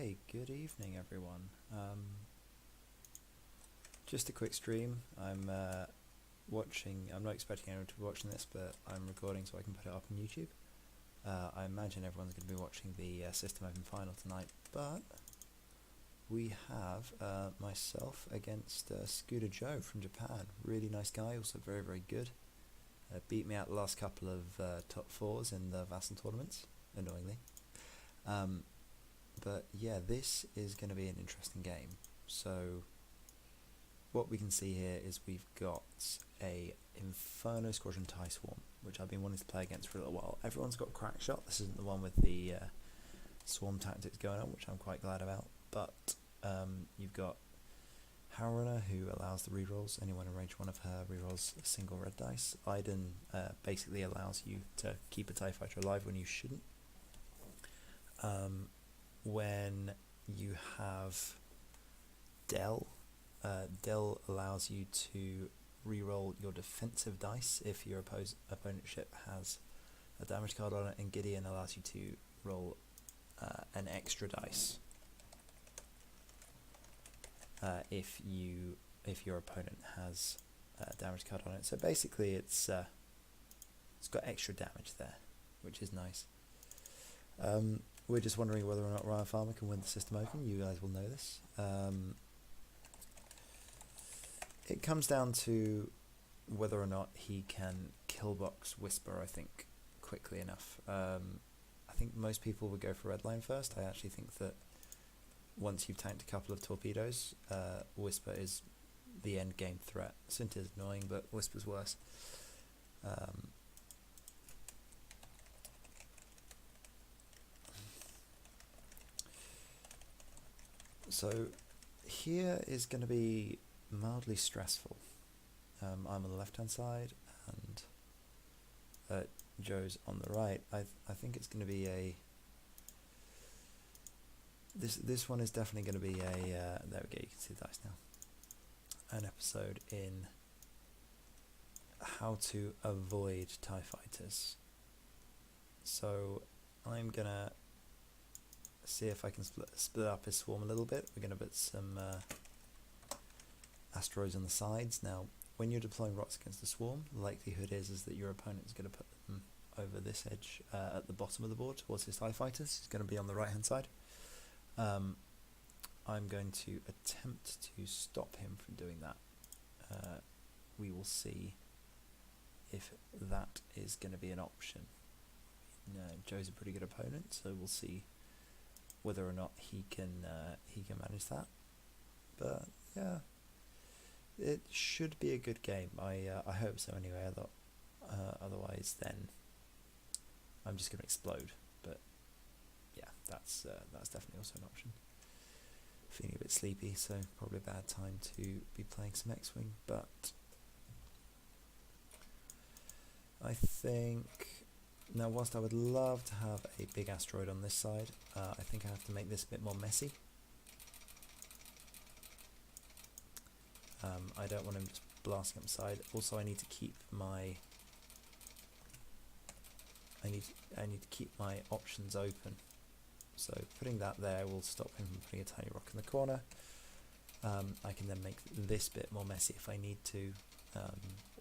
Okay, good evening everyone. Just a quick stream. I'm not expecting anyone to be watching this, but I'm recording so I can put it up on YouTube. I imagine everyone's going to be watching the System Open final tonight, but we have myself against TskudaJoe from Japan. Really nice guy, also very, very good. Beat me out the last couple of top fours in the Vassal tournaments, annoyingly. But yeah, this is going to be an interesting game. So what we can see here is we've got a Inferno Squadron TIE Swarm, which I've been wanting to play against for a little while. Everyone's got Crack Shot. This isn't the one with the swarm tactics going on, which I'm quite glad about. But you've got Harunner, who allows the rerolls. Anyone in range one of her rerolls a single red dice. Iden basically allows you to keep a TIE Fighter alive when you shouldn't. When you have Del, Del allows you to reroll your defensive dice if your opponent ship has a damage card on it, and Gideon allows you to roll an extra dice if your opponent has a damage card on it. So basically, it's got extra damage there, which is nice. We're just wondering whether or not Ryan Farmer can win the System Open. You guys will know this. It comes down to whether or not he can killbox Whisper, I think, quickly enough. I think most people would go for Redline first. I actually think that once you've tanked a couple of torpedoes, Whisper is the end game threat. Synth is annoying, but Whisper's worse. So here is going to be mildly stressful. I'm on the left hand side and Joe's on the right. I think it's going to be a this one is definitely going to be a there we go, you can see the dice now, an episode in how to avoid TIE fighters. So I'm gonna see if I can split up his swarm a little bit. We're going to put some asteroids on the sides. Now, when you're deploying rocks against the swarm, the likelihood is that your opponent is going to put them over this edge at the bottom of the board towards his TIE fighters. He's going to be on the right hand side. I'm going to attempt to stop him from doing that. We will see if that is going to be an option. Joe's a pretty good opponent, so we'll see whether or not he can manage that. But yeah, it should be a good game. I hope so anyway. Otherwise, then I'm just going to explode. But yeah, that's definitely also an option. Feeling a bit sleepy, so probably a bad time to be playing some X-Wing. But I think. Now, whilst I would love to have a big asteroid on this side, I think I have to make this a bit more messy. I don't want him just blasting up the side. Also, I need to keep my options open. So putting that there will stop him from putting a tiny rock in the corner. I can then make this bit more messy if I need to,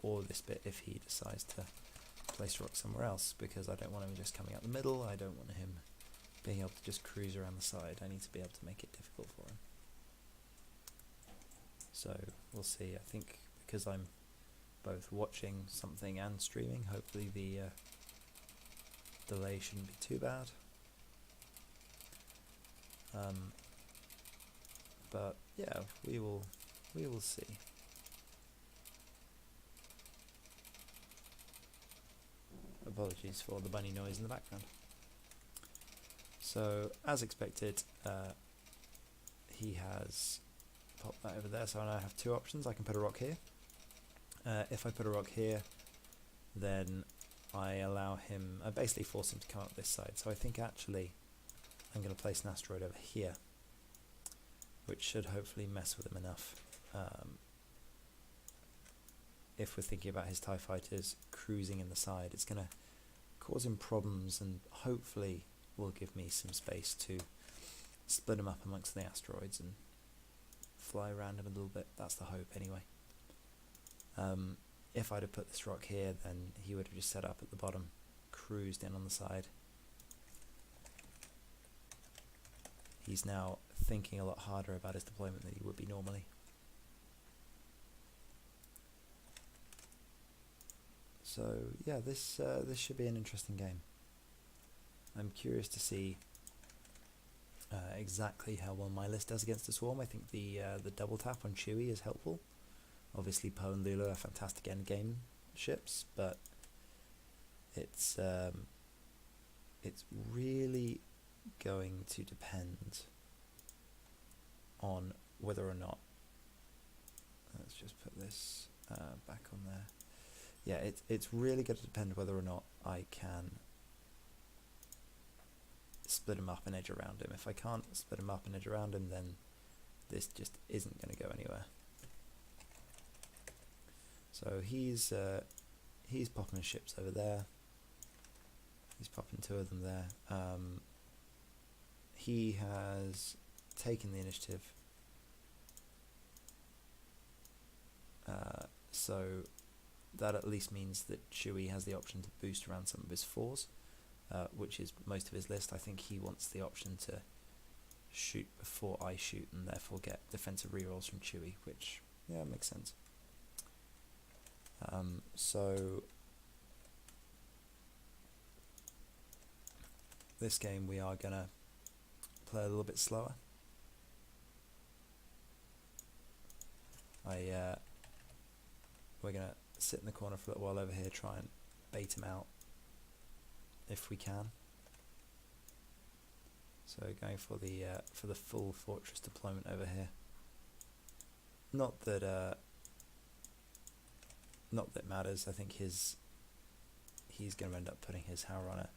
or this bit if he decides to place rock somewhere else, because I don't want him just coming out the middle. I don't want him being able to just cruise around the side. I need to be able to make it difficult for him. So we'll see. I think because I'm both watching something and streaming, hopefully the delay shouldn't be too bad. But yeah, we will see. Apologies for the bunny noise in the background. So, as expected, he has popped that over there, so I now have two options. I can put a rock here. If I put a rock here, then I allow him, I basically force him to come up this side. So I think actually I'm going to place an asteroid over here, which should hopefully mess with him enough. If we're thinking about his TIE fighters cruising in the side, it's going to cause him problems and hopefully will give me some space to split them up amongst the asteroids and fly around them a little bit. That's the hope, anyway. If I'd have put this rock here, then he would have just set up at the bottom, cruised in on the side. He's now thinking a lot harder about his deployment than he would be normally. So yeah, this should be an interesting game. I'm curious to see exactly how well my list does against the Swarm. I think the double tap on Chewie is helpful. Obviously, Poe and Lulu are fantastic endgame ships, but it's really going to depend on whether or not. Let's just put this back on there. Yeah, it's really going to depend whether or not I can split him up and edge around him. If I can't split him up and edge around him, then this just isn't going to go anywhere. So he's popping his ships over there. He's popping 2 of them there. He has taken the initiative. So that at least means that Chewie has the option to boost around some of his 4s, which is most of his list. I think he wants the option to shoot before I shoot and therefore get defensive rerolls from Chewie, which, yeah, makes sense. So this game we are going to play a little bit slower. We're going to sit in the corner for a little while over here, try and bait him out if we can. So going for the full fortress deployment over here. Not that it matters. I think he's going to end up putting his Hower Runner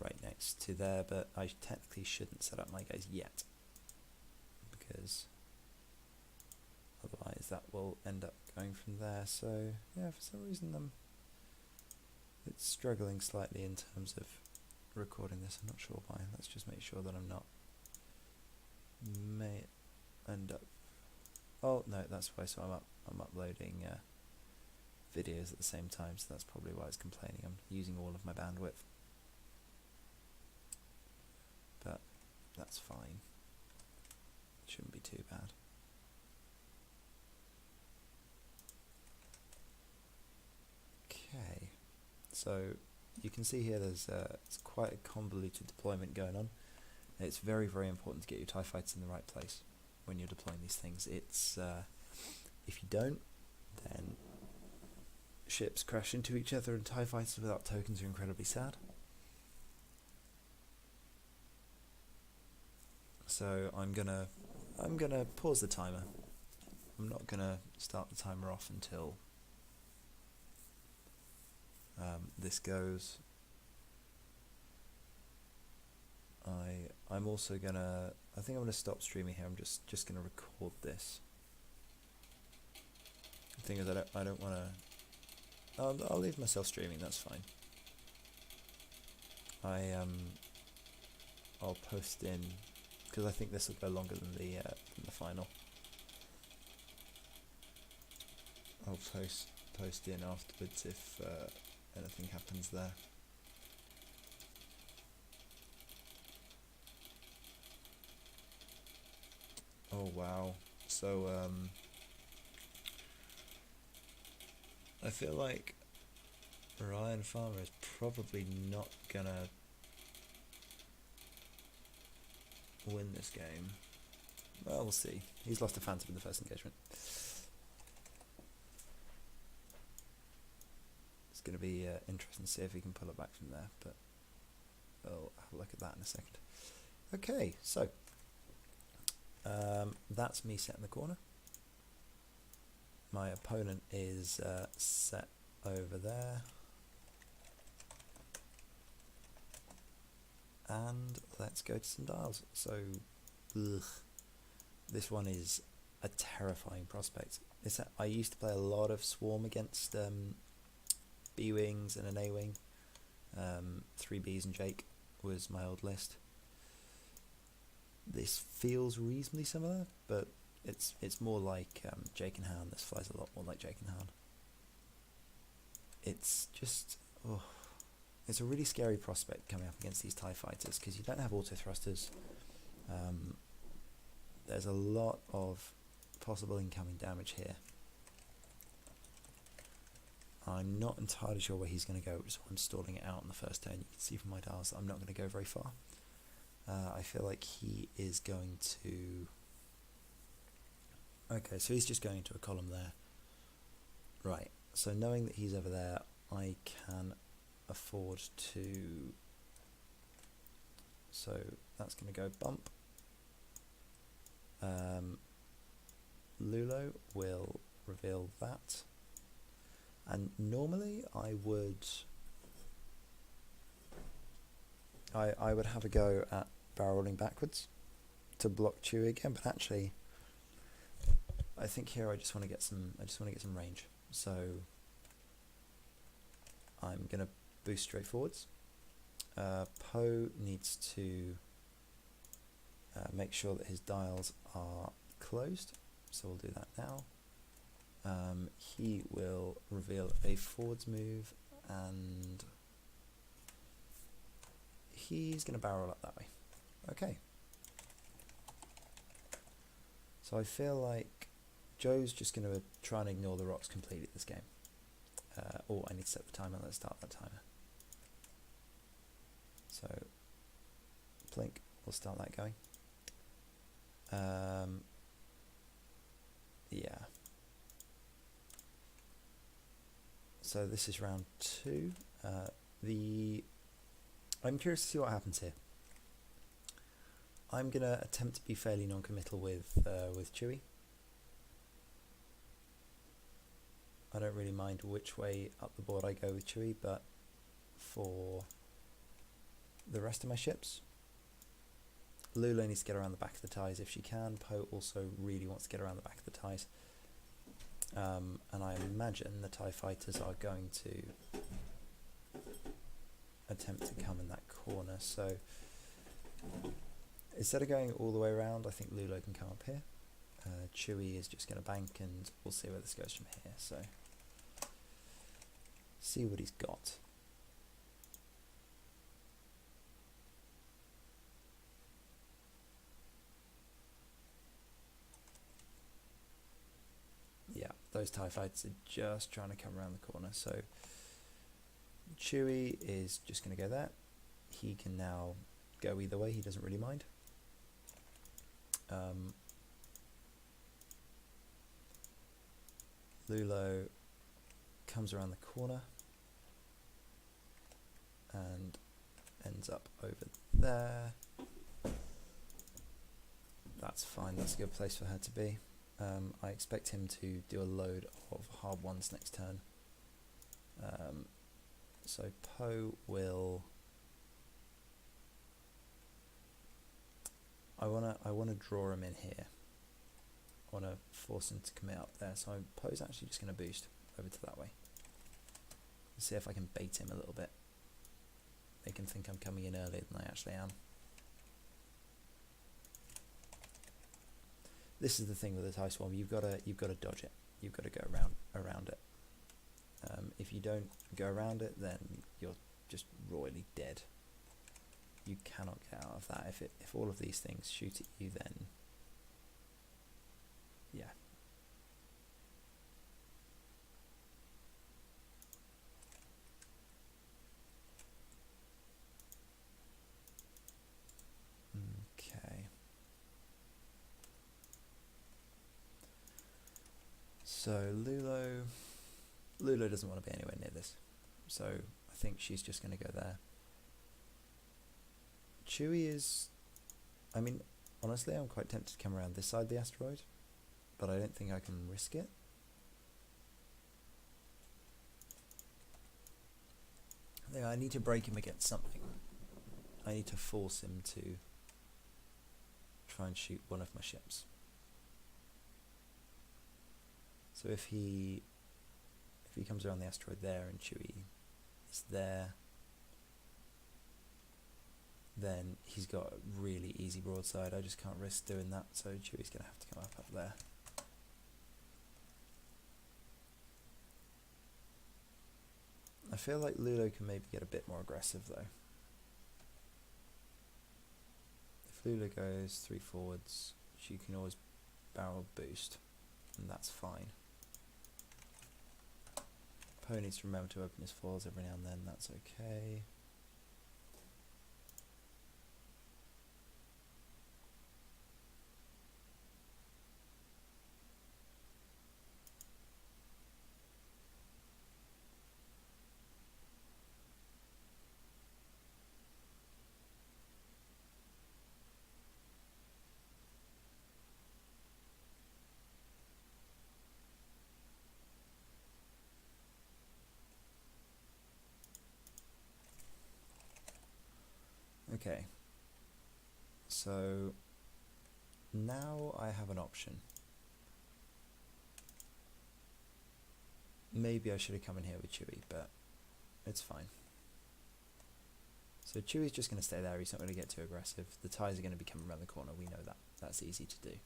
right next to there, but I technically shouldn't set up my guys yet, because otherwise that will end up going from there. So yeah, for some reason it's struggling slightly in terms of recording this. I'm not sure why. Let's just make sure that I'm not may end up. Oh no, that's why. So I'm uploading videos at the same time, so that's probably why it's complaining. I'm using all of my bandwidth, but that's fine. Shouldn't be too bad. Okay, so you can see here there's it's quite a convoluted deployment going on. It's very, very important to get your TIE fighters in the right place when you're deploying these things. It's if you don't, then ships crash into each other, and TIE fighters without tokens are incredibly sad. So I'm gonna pause the timer. I'm not gonna start the timer off until this goes. I'm also gonna. I think I'm gonna stop streaming here. I'm just gonna record this. The thing is, I don't want to. I'll leave myself streaming. That's fine. I'll post in, because I think this will go longer than the final. I'll post in afterwards if anything happens there. Oh wow. So I feel like Ryan Farmer is probably not gonna win this game. Well, we'll see. He's lost a Phantom in the first engagement. It's going to be interesting to see if he can pull it back from there, but we'll have a look at that in a second. Okay, so that's me set in the corner. My opponent is set over there. And let's go to some dials. So, this one is a terrifying prospect. I used to play a lot of Swarm against B-Wings and an A-Wing. 3 Bs and Jake was my old list. this feels reasonably similar, but it's more like Jake and Han. This flies a lot more like Jake and Han. It's just, it's a really scary prospect coming up against these TIE fighters because you don't have auto thrusters. There's a lot of possible incoming damage here. I'm not entirely sure where he's going to go, so I'm stalling it out on the first turn. You can see from my dials that I'm not going to go very far. I feel like he is going to... Okay, so he's just going into a column there. Right, so knowing that he's over there, I can afford to... So that's going to go bump. Lulo will reveal that. And normally I would have a go at barrel rolling backwards to block Chewie again, but actually I think here I just want to get some range. So I'm gonna boost straight forwards. Poe needs to make sure that his dials are closed, so we'll do that now. He will reveal a forwards move, and he's going to barrel up that way. Okay. So I feel like Joe's just going to try and ignore the rocks completely this game. Oh, I need to set the timer. Let's start that timer. So, Plink, we'll start that going. Yeah. So this is round 2. I'm curious to see what happens here. I'm gonna attempt to be fairly non-committal with Chewie. I don't really mind which way up the board I go with Chewie, but for the rest of my ships, Lula needs to get around the back of the ties if she can. Poe also really wants to get around the back of the ties. And I imagine the TIE fighters are going to attempt to come in that corner. So instead of going all the way around, I think Lulo can come up here. Chewie is just going to bank, and we'll see where this goes from here. So see what he's got. Yeah, those TIE fighters are just trying to come around the corner. So Chewie is just going to go there. He can now go either way, he doesn't really mind. Lulo comes around the corner and ends up over there. That's fine, that's a good place for her to be. I expect him to do a load of hard ones next turn. So Poe will... I wanna draw him in here. I wanna force him to commit up there. So Poe's actually just gonna boost over to that way. See if I can bait him a little bit. Make him think I'm coming in earlier than I actually am. This is the thing with the TIE Swarm. You've got to dodge it. You've got to go around it. If you don't go around it, then you're just royally dead. You cannot get out of that. If all of these things shoot at you, then yeah. Okay. So Lulo doesn't want to be anywhere near this. So I think she's just going to go there. Chewie is... I mean, honestly, I'm quite tempted to come around this side of the asteroid, but I don't think I can risk it. I think I need to break him against something. I need to force him to try and shoot one of my ships. So if he comes around the asteroid there and Chewie is there, then he's got a really easy broadside. I just can't risk doing that, so Chewy's going to have to come up there. I feel like Lulo can maybe get a bit more aggressive though. If Lulo goes 3 forwards, she can always barrel boost, and that's fine. Poe needs to remember to open his foils every now and then, that's okay. Okay, so now I have an option. Maybe I should have come in here with Chewy, but it's fine. So Chewy's just going to stay there, he's not going to get too aggressive. The ties are going to be coming around the corner, we know that. That's easy to do.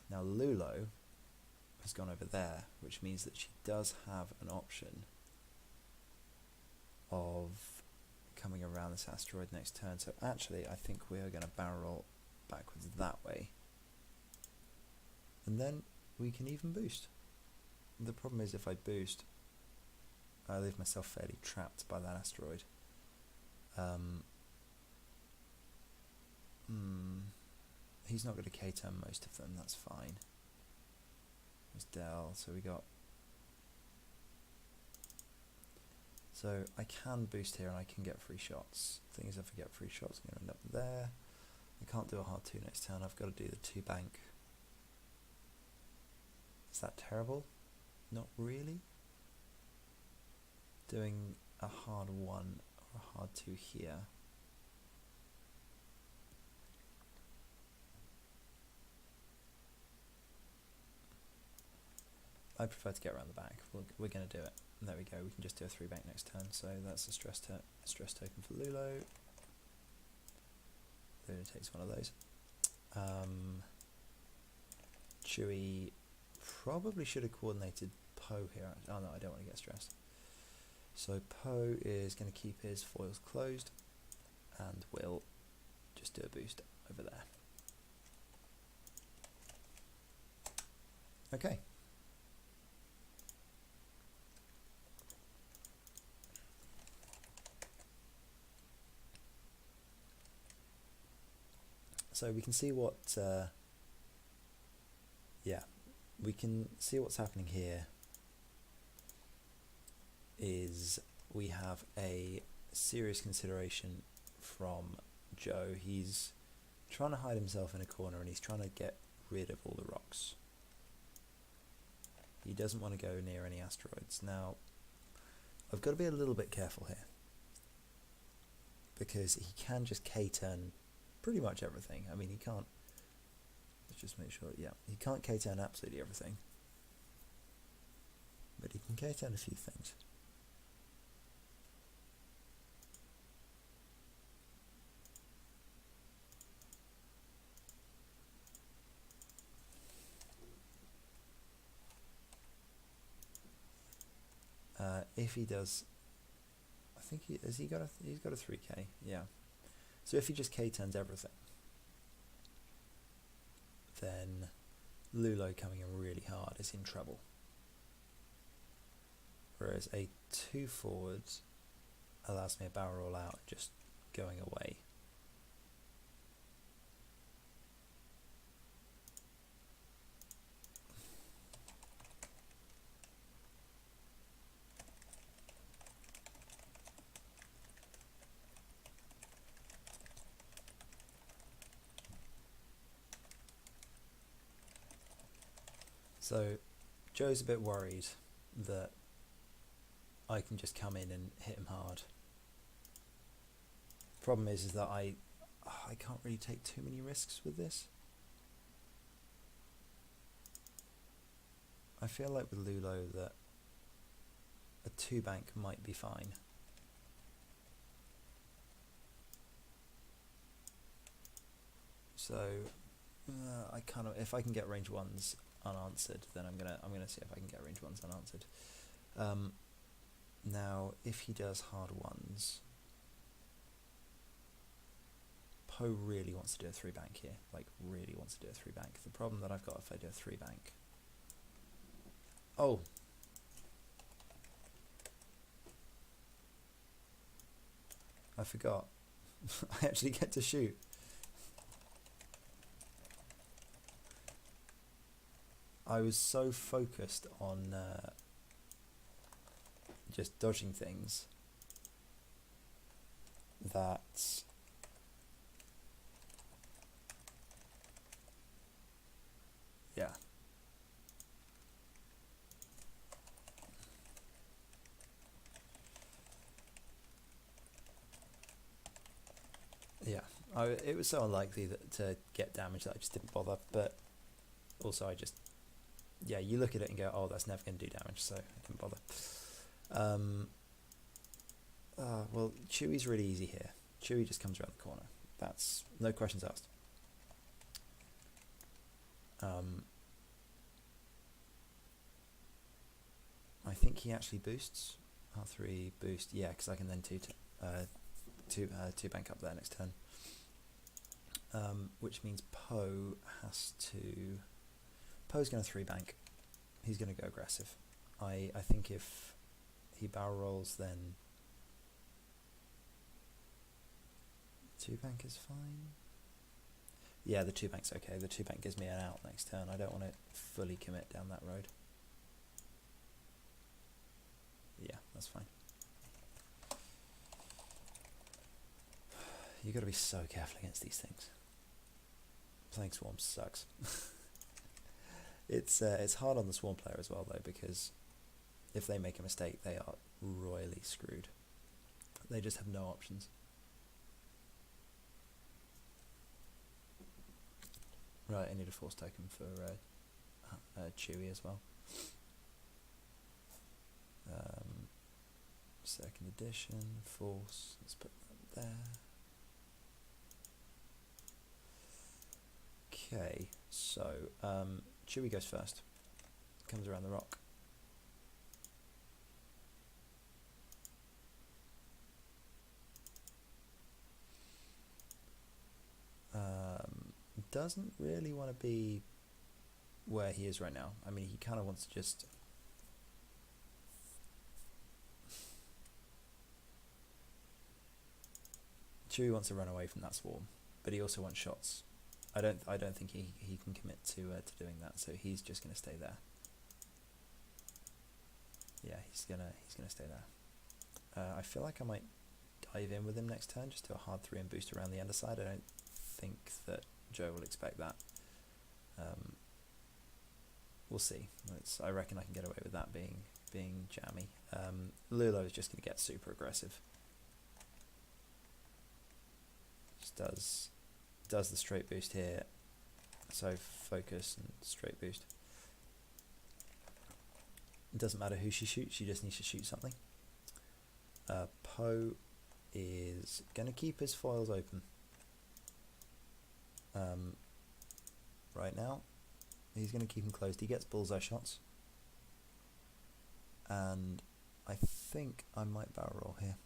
Now Lulo has gone over there, which means that she does have an option of coming around this asteroid next turn. So actually I think we are going to barrel backwards that way. And then we can even boost. The problem is if I boost, I leave myself fairly trapped by that asteroid. He's not going to K-turn most of them, that's fine. There's Del, so we got... So I can boost here and I can get free shots. Thing is, if I get free shots, I'm going to end up there. I can't do a hard 2 next turn, I've got to do the 2 bank. Is that terrible? Not really. Doing a hard 1 or a hard 2 here. I prefer to get around the back. We're going to do it. And there we go. We can just do a 3 bank next turn. So that's a stress token for Lulo. Lulo takes one of those. Chewy probably should have coordinated Poe here. Oh no, I don't want to get stressed. So Poe is going to keep his foils closed and will just do a boost over there. Okay. So we can see what, we can see what's happening here is we have a serious consideration from Joe. He's trying to hide himself in a corner and he's trying to get rid of all the rocks. He doesn't want to go near any asteroids. Now, I've got to be a little bit careful here because he can just K-turn pretty much everything. I mean, he can't, let's just make sure, yeah, he can't K-turn absolutely everything, but he can K-turn a few things. If he does, I think he's got a 3k, yeah. So if he just K-turns everything, then Lulo coming in really hard is in trouble. Whereas a 2 forwards allows me a barrel roll out just going away. So Joe's a bit worried that I can just come in and hit him hard. Problem is that I can't really take too many risks with this. I feel like with Lulo that a 2 bank might be fine. So I kind of, if I can get range ones unanswered, then I'm gonna see if I can get range ones unanswered. Now, if he does hard ones, Poe really wants to do a 3-bank here. Like, really wants to do a 3-bank. The problem that I've got if I do a 3-bank... Oh! I forgot. I actually get to shoot. I was so focused on just dodging things that yeah. Yeah, it was so unlikely to get damage that I just didn't bother, but also I just, yeah, you look at it and go, oh, that's never going to do damage, so I didn't bother. Well, Chewie's really easy here. Chewie just comes around the corner. That's no questions asked. I think he actually boosts. R3 boost, yeah, because I can then two bank up there next turn. Which means Poe has to... Poe's going to 3-bank. He's going to go aggressive. I think if he barrel rolls, then 2-bank is fine. Yeah, the 2-bank's okay. The 2-bank gives me an out next turn. I don't want to fully commit down that road. Yeah, that's fine. You got to be so careful against these things. Playing Swarm sucks. It's hard on the Swarm player as well though, because if they make a mistake, they are royally screwed. They just have no options. Right, I need a force token for Chewie as well. Second edition, force, let's put that there. Okay, so Chewie goes first, comes around the rock. Doesn't really want to be where he is right now. I mean, he kind of wants to just... Chewie wants to run away from that swarm, but he also wants shots. I don't think he can commit to doing that, so he's just going to stay there. Yeah, he's gonna stay there. I feel like I might dive in with him next turn, just do a hard 3 and boost around the underside. I don't think that Joe will expect that. We'll see. I reckon I can get away with that being jammy. Lulo is just going to get super aggressive. Just does the straight boost here. So focus and straight boost. It doesn't matter who she shoots, she just needs to shoot something. Poe is going to keep his foils open. Right now, he's going to keep them closed. He gets bullseye shots. And I think I might barrel roll here.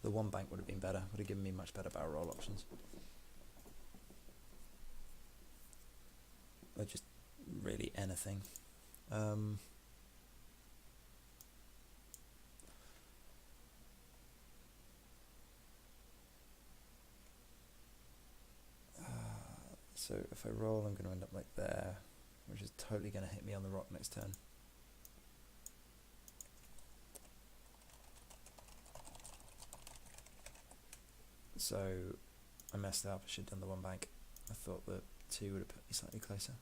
The 1-bank would have been better, would have given me much better barrel roll options. Or just really anything. So if I roll, I'm going to end up like there, which is totally going to hit me on the rock next turn. So I messed up. I should have done the 1-bank. I thought the 2 would have put me slightly closer.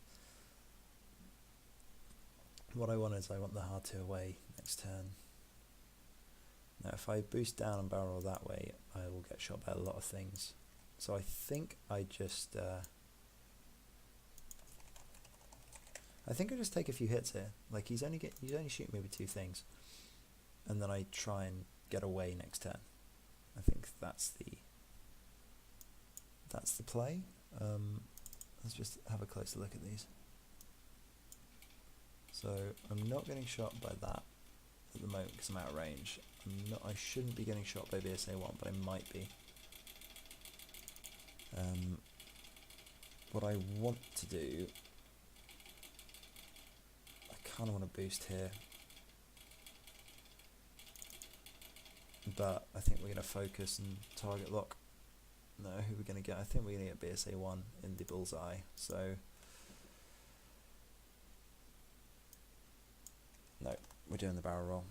What I want is I want the hard 2 away next turn. Now if I boost down and barrel roll that way, I will get shot by a lot of things. So I think I just take a few hits here. Like he's only shooting me with 2 things, and then I try and get away next turn. I think that's the that's the play. Let's just have a closer look at these. So I'm not getting shot by that at the moment because I'm out of range. I shouldn't be getting shot by BSA-1, but I might be. What I want to do, I kind of want to boost here, but I think we're going to focus and target lock. No, who we're going to get? I think we're going to get BSA-1 in the bullseye. So no, we're doing the barrel roll.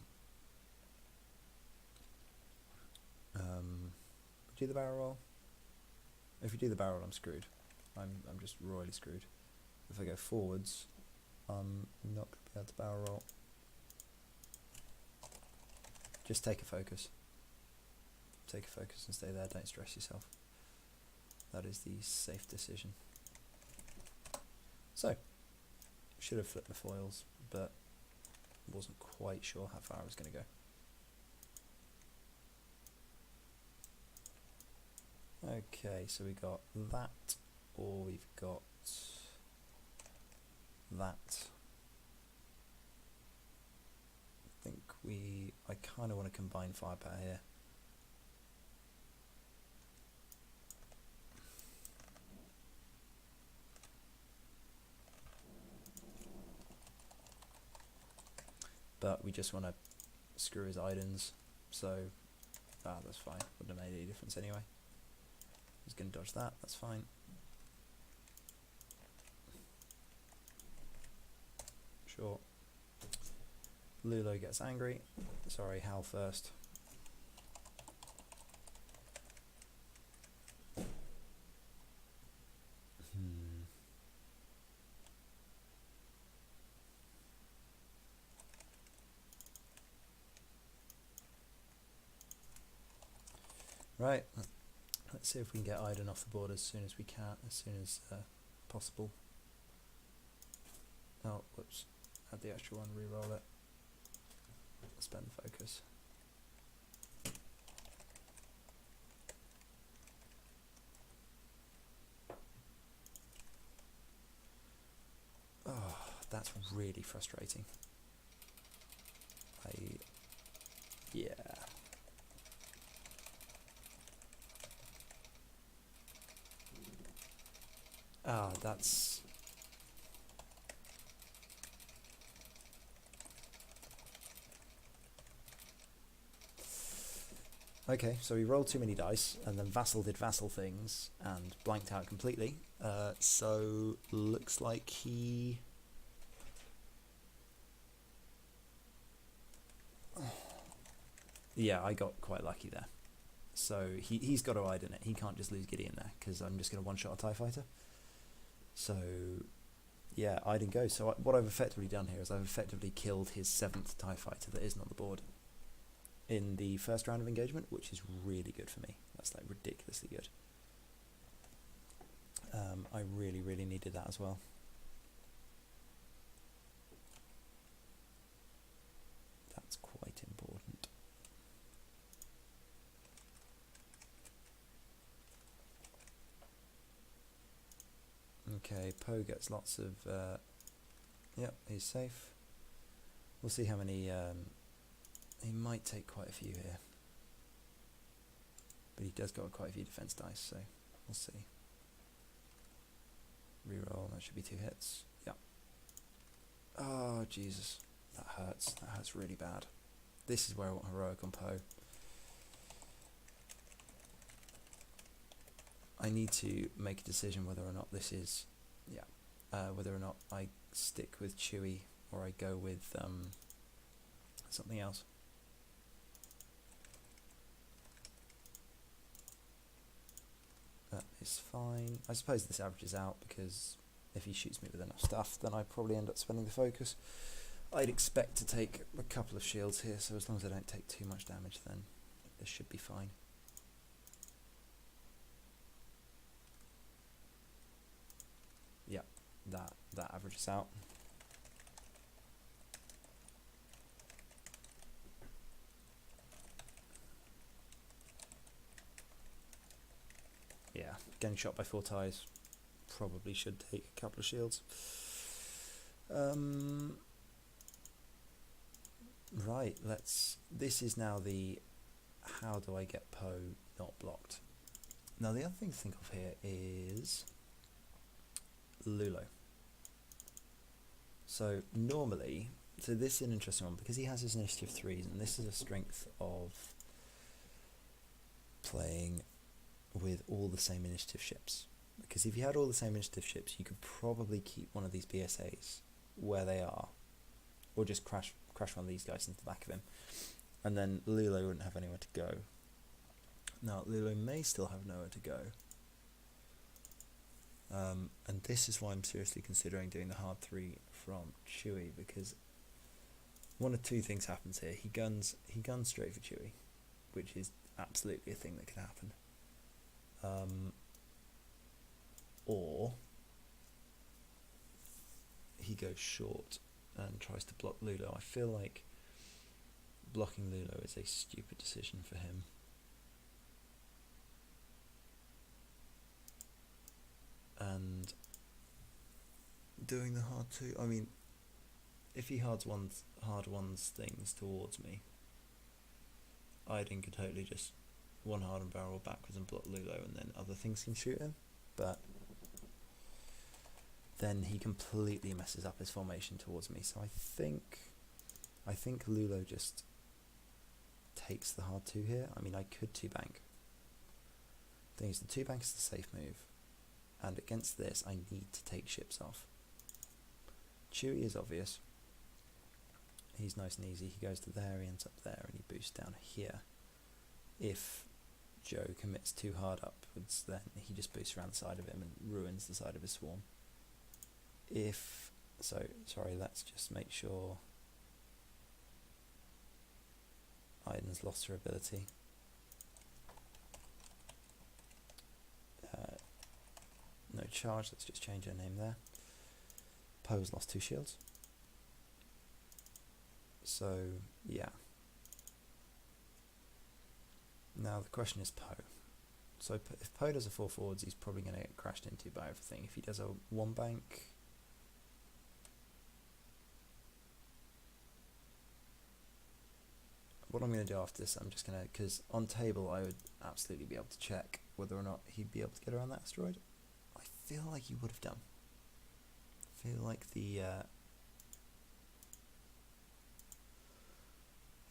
Do the barrel roll. If we do the barrel roll, I'm screwed. I'm just royally screwed. If I go forwards, I'm not going to be able to barrel roll. Just take a focus. Take a focus and stay there. Don't stress yourself. That is the safe decision. So, should have flipped the foils, but wasn't quite sure how far I was going to go. Okay, so we got that, or we've got that. I think I kind of want to combine firepower here. But we just want to screw his idons, so that's fine. Wouldn't have made any difference anyway. He's going to dodge that, that's fine. Sure. Lulo gets angry. Sorry, Hal first. Right, let's see if we can get Iden off the board as soon as we can, as soon as possible. Oh, whoops, add the extra one, re-roll it, spend the focus. Oh, that's really frustrating. Yeah. Ah, that's... Okay, so he rolled too many dice, and then Vassal did Vassal things, and blanked out completely. So, looks like he... Yeah, I got quite lucky there. So, he's got to Iden it. He can't just lose Gideon there, because I'm just going to one-shot a TIE fighter. So, yeah, Iden goes. So what I've effectively done here is I've effectively killed his 7th TIE fighter that isn't on the board in the first round of engagement, which is really good for me. That's like ridiculously good. I really, really needed that as well. That's quite important. Okay, Poe gets lots of... yep, he's safe. We'll see how many... he might take quite a few here. But he does got quite a few defense dice, so we'll see. Reroll, that should be 2 hits. Yep. Oh, Jesus. That hurts. That hurts really bad. This is where I want heroic on Poe. I need to make a decision whether or not this is, whether or not I stick with Chewie or I go with something else. That is fine. I suppose this averages out because if he shoots me with enough stuff, then I probably end up spending the focus. I'd expect to take a couple of shields here, so as long as I don't take too much damage, then this should be fine. Yeah, that averages out. Yeah, getting shot by 4 ties probably should take a couple of shields. Right, this is now the how do I get Poe not blocked. Now the other thing to think of here is Lulo. So normally, so this is an interesting one because he has his initiative 3s, and this is a strength of playing with all the same initiative ships. Because if you had all the same initiative ships, you could probably keep one of these BSAs where they are, or just crash one of these guys into the back of him, and then Lulo wouldn't have anywhere to go. Now Lulo may still have nowhere to go, and this is why I'm seriously considering doing the hard 3 from Chewie, because one of 2 things happens here. He guns straight for Chewie, which is absolutely a thing that could happen. Or he goes short and tries to block Lulo. I feel like blocking Lulo is a stupid decision for him. And doing the hard 2, I mean, if he hard ones things towards me, Iden could totally just one hard and barrel backwards and block Lulo, and then other things can shoot him. But then he completely messes up his formation towards me. So I think Lulo just takes the hard 2 here. I mean, I could 2-bank. The thing is, the 2-bank is the safe move, and against this I need to take ships off. Chewie is obvious. He's nice and easy. He goes to there, he ends up there, and he boosts down here. If Joe commits too hard upwards, then he just boosts around the side of him and ruins the side of his swarm. Let's just make sure Iden's lost her ability. No charge, let's just change her name there. Poe's lost 2 shields. So, yeah. Now the question is Poe. So if Poe does a 4 forwards, he's probably going to get crashed into by everything. If he does a 1-bank, what I'm going to do after this, I'm just going to, because on table I would absolutely be able to check whether or not he'd be able to get around that asteroid. I feel like he would have done. I feel like it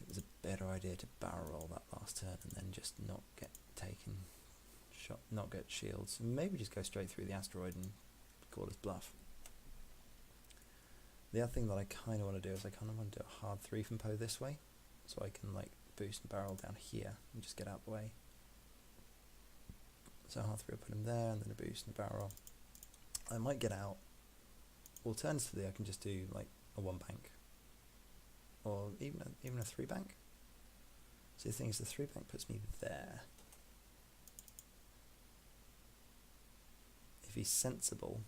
was a better idea to barrel roll that last turn and then just not get taken shot, not get shields, and maybe just go straight through the asteroid and call his bluff. The other thing that I kind of want to do is I kind of want to do a hard 3 from Poe this way, so I can like boost and barrel down here and just get out the way. So hard 3 will put him there, and then a boost and a barrel. I might get out. Alternatively, I can just do like a 1-bank, or even a 3-bank. So the thing is, the 3-bank puts me there. If he's sensible,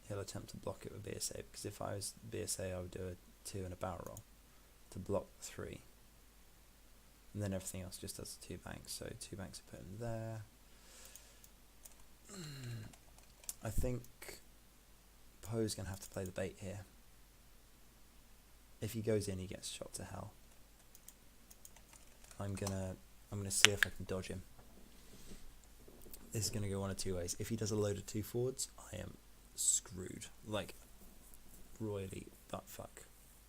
he'll attempt to block it with BSA, because if I was BSA, I would do a 2 and a barrel roll to block the 3, and then everything else just does 2 banks. So 2 banks are put in there. I think Poe's going to have to play the bait here. If he goes in, he gets shot to hell. I'm gonna see if I can dodge him. This is going to go one of 2 ways. If he does a load of 2 forwards, I am screwed. Like, royally butt fuck.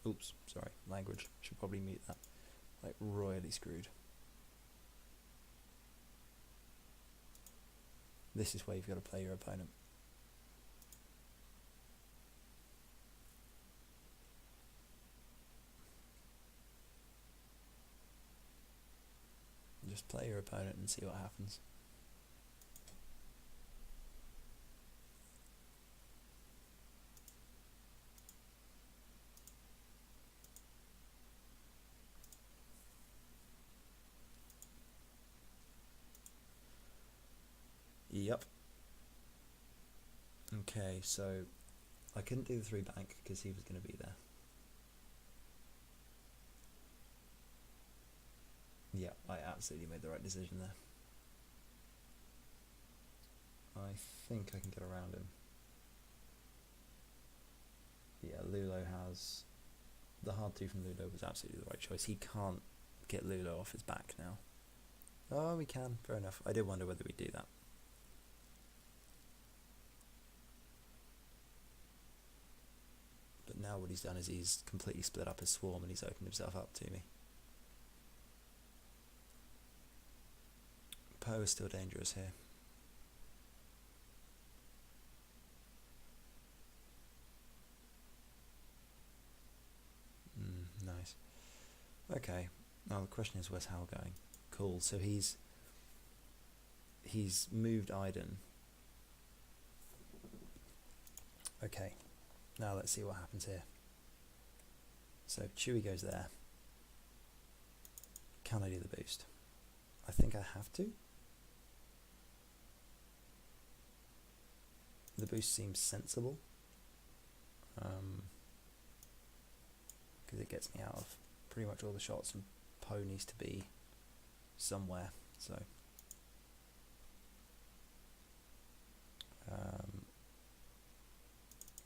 Oops, sorry, language. Should probably mute that. Like, royally screwed. This is where you've got to play your opponent. Just play your opponent and see what happens. Yep. Okay, so I couldn't do the 3-bank because he was going to be there. Yeah, I absolutely made the right decision there. I think I can get around him. Yeah, Lulo has... The hard 2 from Lulo was absolutely the right choice. He can't get Lulo off his back now. Oh, we can. Fair enough. I did wonder whether we'd do that. But now what he's done is he's completely split up his swarm and he's opened himself up to me. Poe is still dangerous here. Nice. Okay. Now the question is, where's Hal going? Cool. So he's moved Iden. Okay. Now let's see what happens here. So Chewie goes there. Can I do the boost? I think I have to. The boost seems sensible. Because it gets me out of pretty much all the shots, and Poe needs to be somewhere. So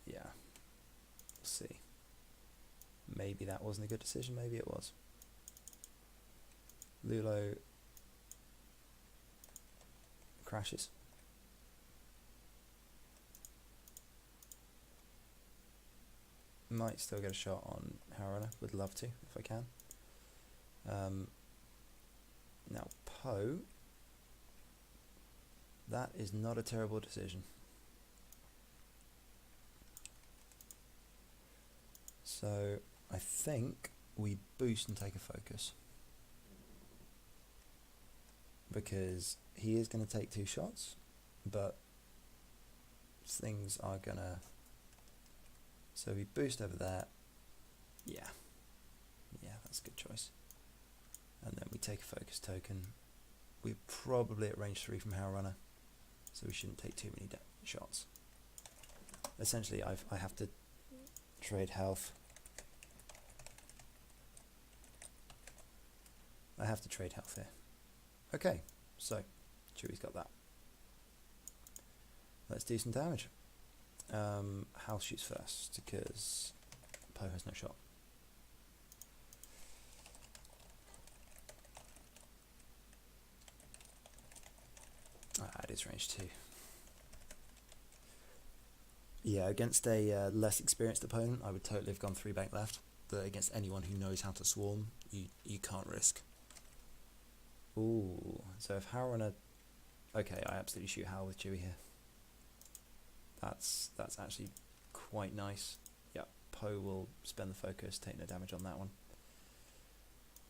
yeah, we'll see. Maybe that wasn't a good decision, maybe it was. Lulo crashes. Might still get a shot on Harana, would love to if I can. Now Poe, that is not a terrible decision. So I think we boost and take a focus, because he is going to take 2 shots, but things are going to... So we boost over there. Yeah, that's a good choice. And then we take a focus token. We're probably at range 3 from Howlrunner, so we shouldn't take too many shots. Essentially, I have to trade health. I have to trade health here. Okay, so Chewie's got that. Let's do some damage. Hal shoots first because Poe has no shot. It is range 2. Yeah, against a less experienced opponent, I would totally have gone 3 bank left. But against anyone who knows how to swarm, you can't risk. Ooh, so if Howlrunner... Okay, I absolutely shoot Hal with Chewie here. That's actually quite nice. Yeah, Poe will spend the focus, take no damage on that one.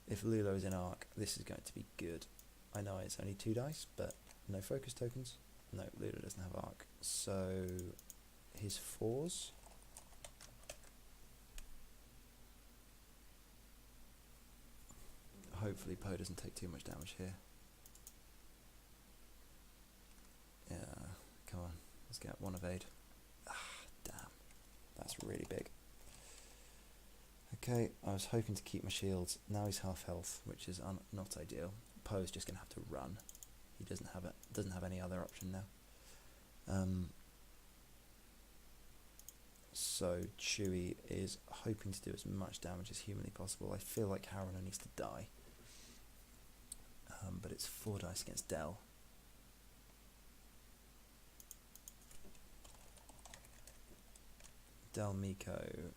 If Lulo is in arc, this is going to be good. I know it's only 2 dice, but no focus tokens. No, Lulo doesn't have arc. So his 4s. Hopefully Poe doesn't take too much damage here. Yeah, come on. Let's get 1 evade. Ah, damn. That's really big. Okay, I was hoping to keep my shields. Now he's half health, which is not ideal. Poe's just going to have to run. He doesn't have any other option now. So Chewie is hoping to do as much damage as humanly possible. I feel like Howlrunner needs to die. But it's 4 dice against Del. Del Miko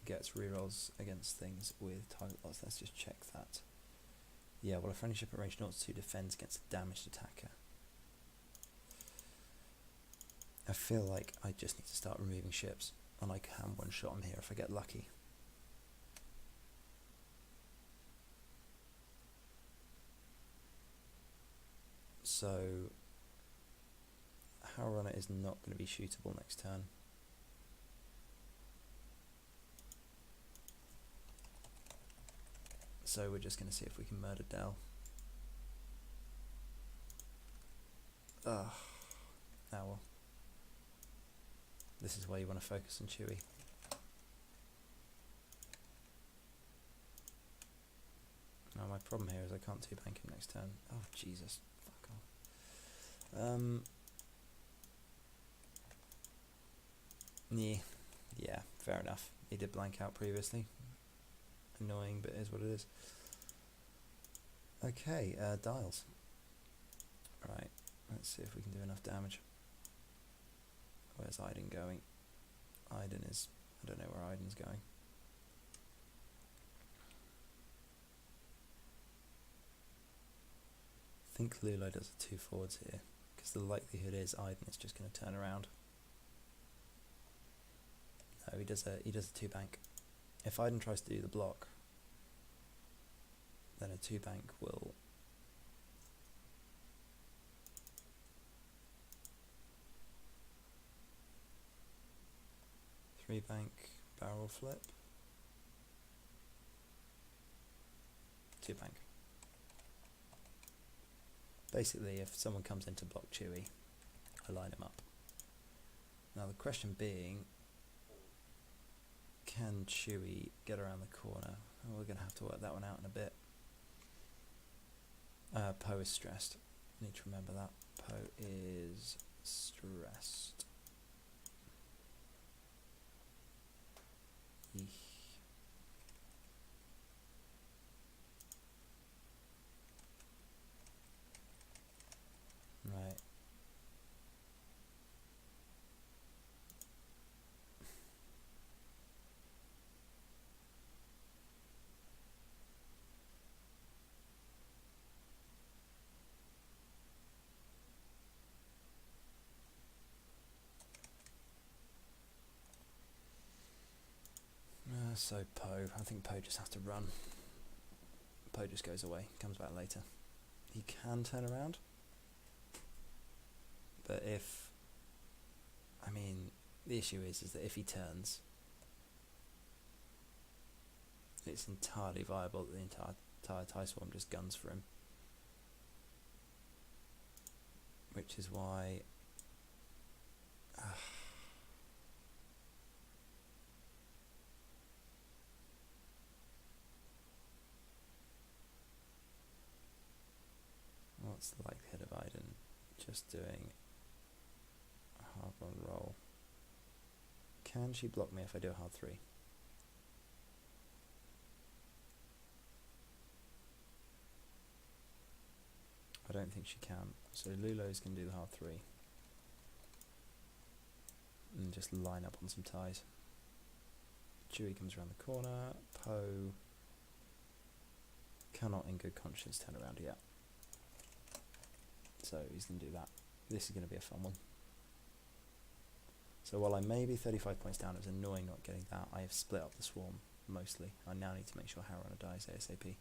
gets rerolls against things with target loss. Let's just check that. Yeah, well, a friendly ship at range 0-2 defends against a damaged attacker. I feel like I just need to start removing ships, and I can one-shot him here if I get lucky. So Howlrunner is not going to be shootable next turn. So we're just going to see if we can murder Del. Ugh. Ah well. This is where you want to focus on Chewie. Now my problem here is I can't 2-bank him next turn. Oh Jesus, fuck off. Yeah, fair enough. He did blank out previously. Annoying, but it is what it is. Okay, dials. Right, let's see if we can do enough damage. Where's Iden going? Iden is... I don't know where Iden's going. I think Lulo does the 2 forwards here, because the likelihood is Iden is just going to turn around. No, he does a 2 bank. If Iden tries to do the block, then a 2 bank will... Three bank, barrel flip. 2 bank. Basically, if someone comes in to block Chewy, I line him up. Now the question being, can Chewy get around the corner? Oh, we're going to have to work that one out in a bit. Poe is stressed. Need to remember that. Poe is stressed. Eek. Right. So Poe, I think Poe just has to run. Poe just goes away, comes back later. He can turn around, but if, I mean, the issue is that if he turns, it's entirely viable that the entire Tie Swarm just guns for him. Which is why... What's the likelihood of Iden just doing a hard 1 roll? Can she block me if I do a hard 3? I don't think she can. So Lulo's can do the hard 3. And just line up on some ties. Chewy comes around the corner. Poe cannot in good conscience turn around yet. So he's going to do that. This is going to be a fun one. So while I may be 35 points down, it was annoying not getting that. I have split up the swarm mostly. I now need to make sure Harrowrunner dies ASAP.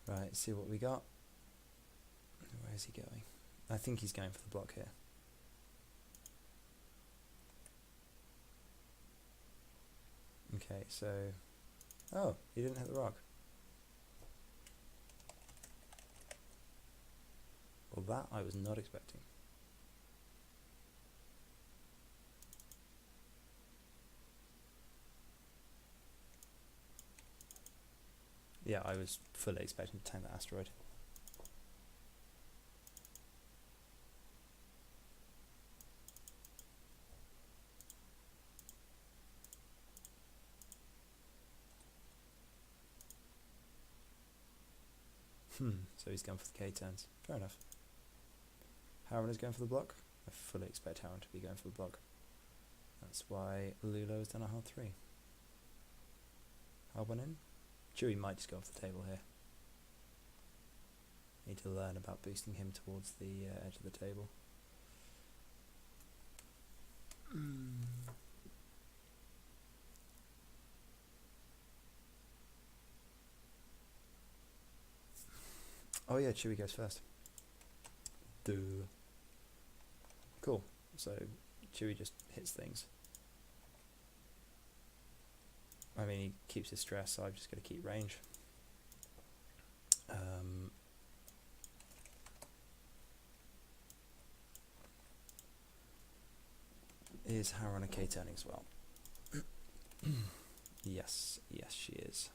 Right, see what we got. Where is he going? I think he's going for the block here. Okay, so... Oh, he didn't hit the rock. Well, that I was not expecting. Yeah, I was fully expecting to tank that asteroid. So he's going for the K turns. Fair enough. Harrowrunner's going for the block. I fully expect Harrowrunner to be going for the block. That's why Lulo has done a hard 3. Hard 1 in. Chewy might just go off the table here. Need to learn about boosting him towards the edge of the table. Oh yeah, Chewy goes first. Duh. Cool. So Chewy just hits things. I mean, he keeps his stress, so I've just got to keep range. Is Harona K turning as well? Yes, she is.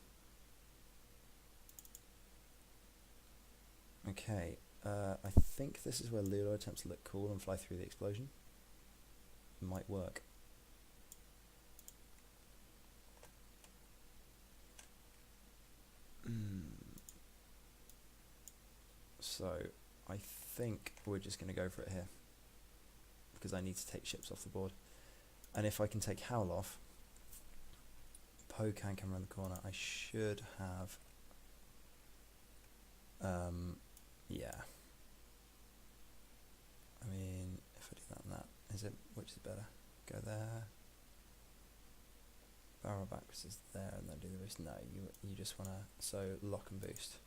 Okay, I think this is where Lulo attempts to look cool and fly through the explosion. Might work. So, I think we're just going to go for it here. Because I need to take ships off the board. And if I can take Howl off, Poe can come around the corner. I should have... yeah. I mean, if I do that and that, which is better? Go there. Barrel backwards is there and then do the boost. No, you just want to, so lock and boost.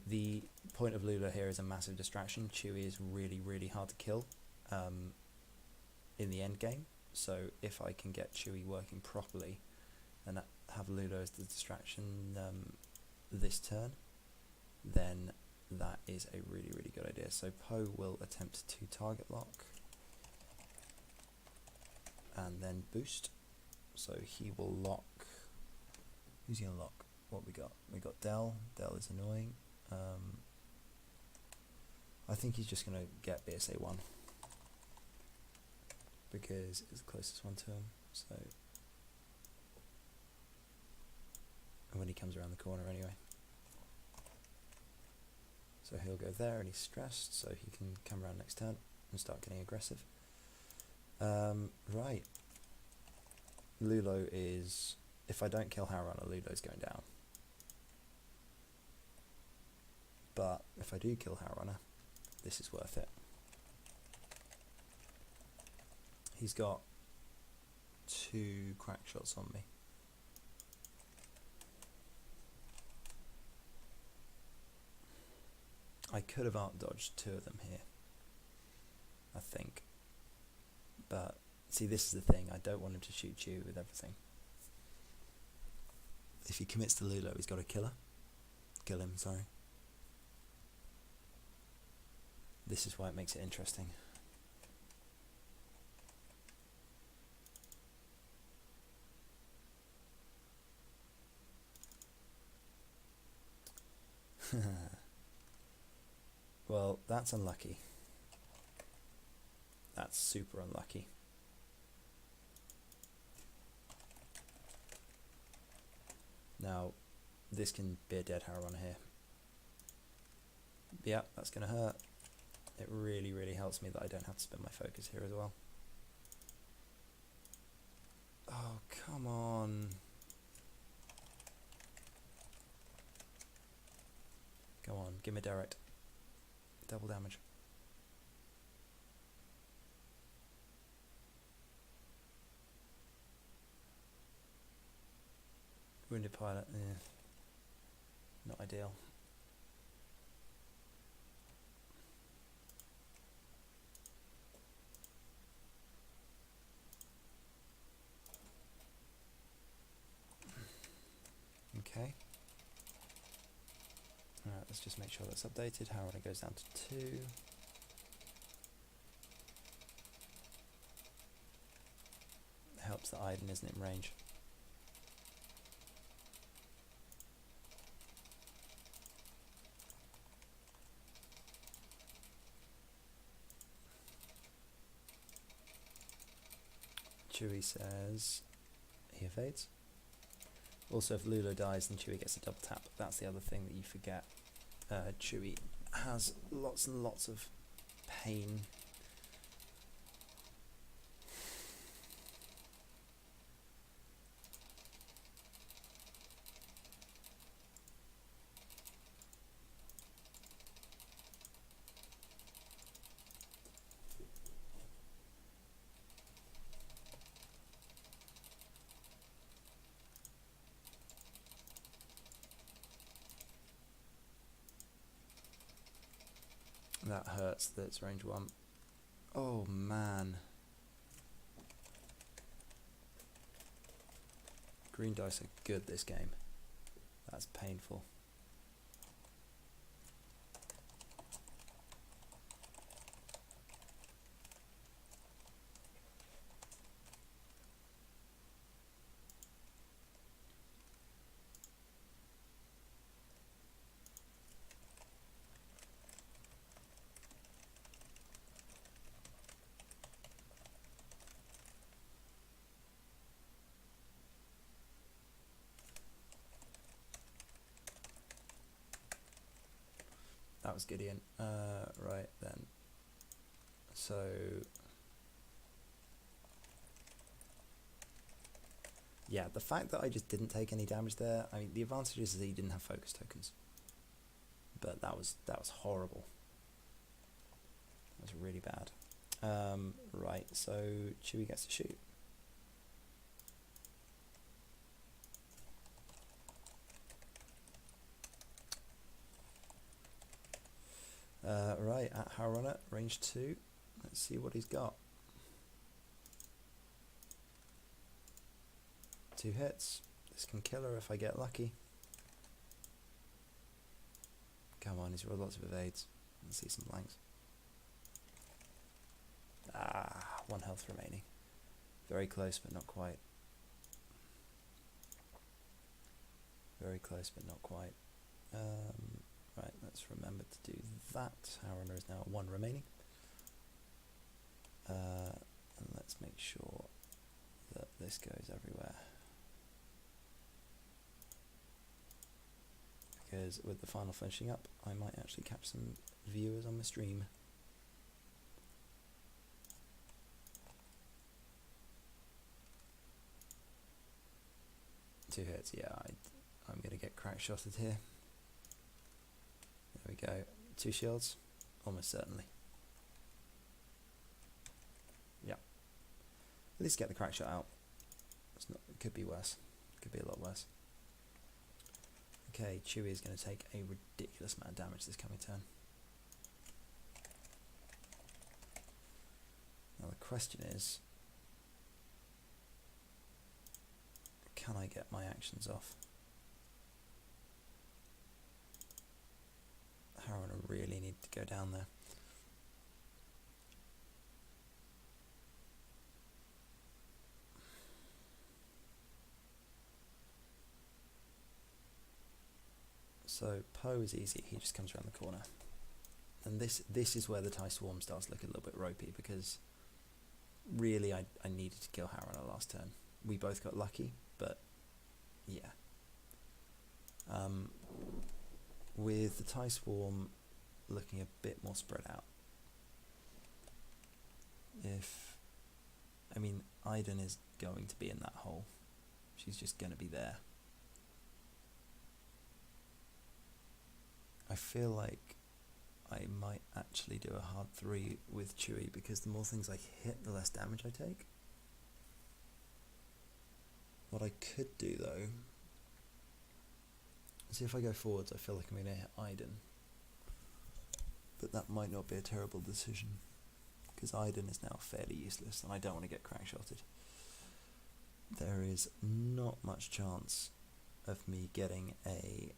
The point of Lula here is a massive distraction. Chewie is really, really hard to kill in the end game. So if I can get Chewie working properly and have Lula as the distraction this turn, then that is a really, really good idea. So Poe will attempt to target lock and then boost. So he will lock. Who's he gonna lock? What we got? We got Del. Del is annoying. I think he's just gonna get BSA 1 because it's the closest one to him. So when he comes around the corner anyway. So he'll go there and he's stressed, so he can come around next turn and start getting aggressive. Right. Lulo is... If I don't kill Harana, Lulo's going down. But if I do kill Harana, this is worth it. He's got 2 crack shots on me. I could have art dodged 2 of them here, I think. But, see, this is the thing. I don't want him to shoot you with everything. If he commits to Lulo, he's got to kill her. Kill him, sorry. This is why it makes it interesting. Well, that's unlucky. That's super unlucky. Now, this can be a dead Harana here. Yeah, that's going to hurt. It really, really helps me that I don't have to spend my focus here as well. Oh, come on. Go on, give me direct. Double damage. Wounded pilot, yeah. Not ideal. Okay. Alright, let's just make sure that's updated. Harana goes down to 2. It helps that Iden isn't in range. Chewie says he evades. Also, if Lulo dies, then Chewie gets a double tap. That's the other thing that you forget. Chewie has lots and lots of pain. That hurts that it's range 1. Oh man. Green dice are good this game. That's painful. that was Gideon. Right then. So yeah, the fact that I just didn't take any damage there, I mean, the advantage is that he didn't have focus tokens. But that was horrible. That was really bad. Right, so Chewie gets to shoot. Right, at Harunner, range 2. Let's see what he's got. 2 hits. This can kill her if I get lucky. Come on, he's rolled lots of evades. Let's see some blanks. 1 health remaining. Very close, but not quite. Very close, but not quite. Right, let's remember to do that. Harunner is now at 1 remaining. And let's make sure that this goes everywhere. Because with the final finishing up, I might actually catch some viewers on my stream. Two hits, yeah, I'm going to get crack shotted here. There we go. 2 shields, almost certainly. Yeah. At least get the crack shot out. It's not, it could be worse. It could be a lot worse. Okay, Chewie is going to take a ridiculous amount of damage this coming turn. Now the question is, can I get my actions off? Harunner really need to go down there. So Poe is easy, he just comes around the corner. And this is where the TIE Swarm starts looking a little bit ropey, because really I needed to kill Harunner last turn. We both got lucky, but yeah. With the TIE Swarm looking a bit more spread out. I mean, Iden is going to be in that hole. She's just going to be there. I feel like I might actually do a hard 3 with Chewie, because the more things I hit, the less damage I take. What I could do though, see if I go forwards, I feel like I'm going to hit Iden. But that might not be a terrible decision, because Iden is now fairly useless and I don't want to get crack shotted. There is not much chance of me getting a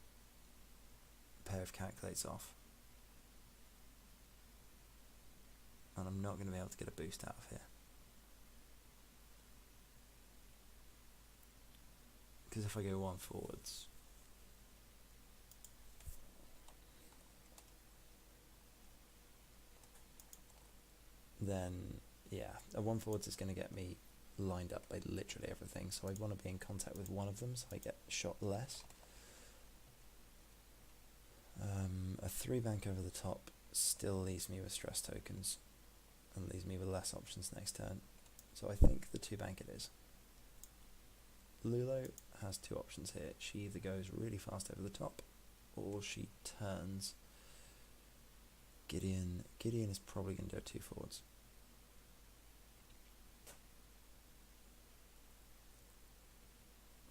pair of calculates off. And I'm not going to be able to get a boost out of here. Because if I go 1 forwards, then yeah, a 1 forwards is going to get me lined up by literally everything, so I want to be in contact with one of them so I get shot less. A 3 bank over the top still leaves me with stress tokens and leaves me with less options next turn, so I think the 2 bank it is. Lulo has 2 options here. She either goes really fast over the top or she turns. Gideon is probably going to go 2 forwards.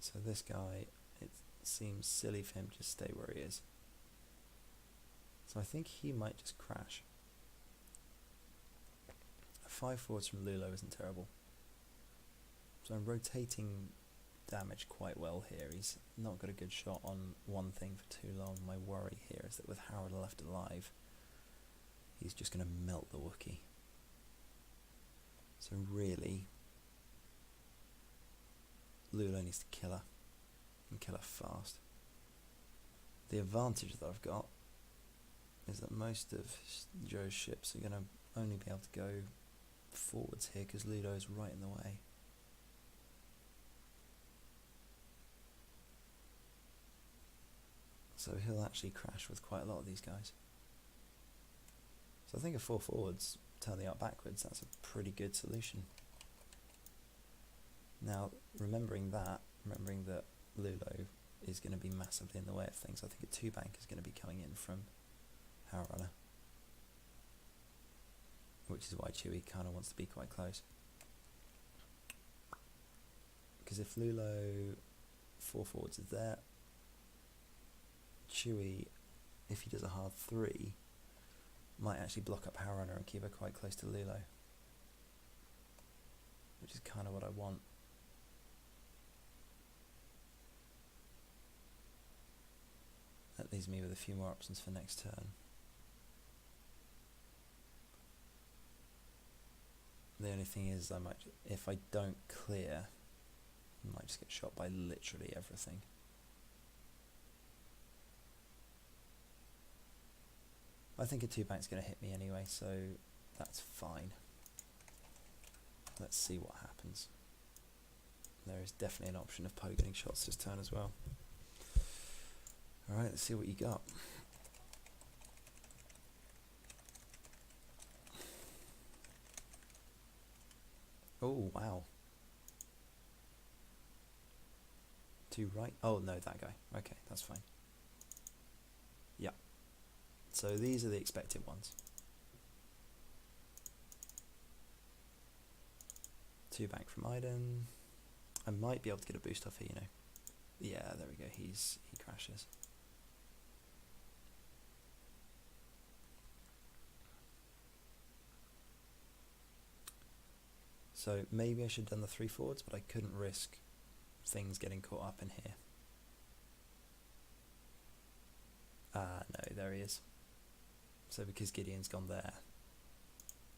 So this guy, it seems silly for him to just stay where he is. So I think he might just crash. 5 forwards from Lulo isn't terrible. So I'm rotating damage quite well here. He's not got a good shot on one thing for too long. My worry here is that with Howard left alive, he's just going to melt the Wookiee. So really, Lulo needs to kill her, and kill her fast. The advantage that I've got is that most of Joe's ships are going to only be able to go forwards here because Ludo is right in the way. So he'll actually crash with quite a lot of these guys. So I think if 4 forwards turn the art backwards, that's a pretty good solution. Now, remembering that Lulo is going to be massively in the way of things, I think a 2-bank is going to be coming in from Power Runner, which is why Chewy kind of wants to be quite close. Because if Lulo 4 forwards is there, Chewy, if he does a hard 3, might actually block up Power Runner and keep her quite close to Lulo, which is kind of what I want. That leaves me with a few more options for next turn. The only thing is, I might, if I don't clear, I might just get shot by literally everything. I think a 2-bank's going to hit me anyway, so that's fine. Let's see what happens. There is definitely an option of Poe getting shots this turn as well. Alright, let's see what you got. Oh, wow. 2 right? Oh, no, that guy. Okay, that's fine. Yeah. So these are the expected ones. 2-bank from Iden. I might be able to get a boost off here, you know. Yeah, there we go. He crashes. So maybe I should have done the 3 forwards, but I couldn't risk things getting caught up in here. No, there he is. So because Gideon's gone there,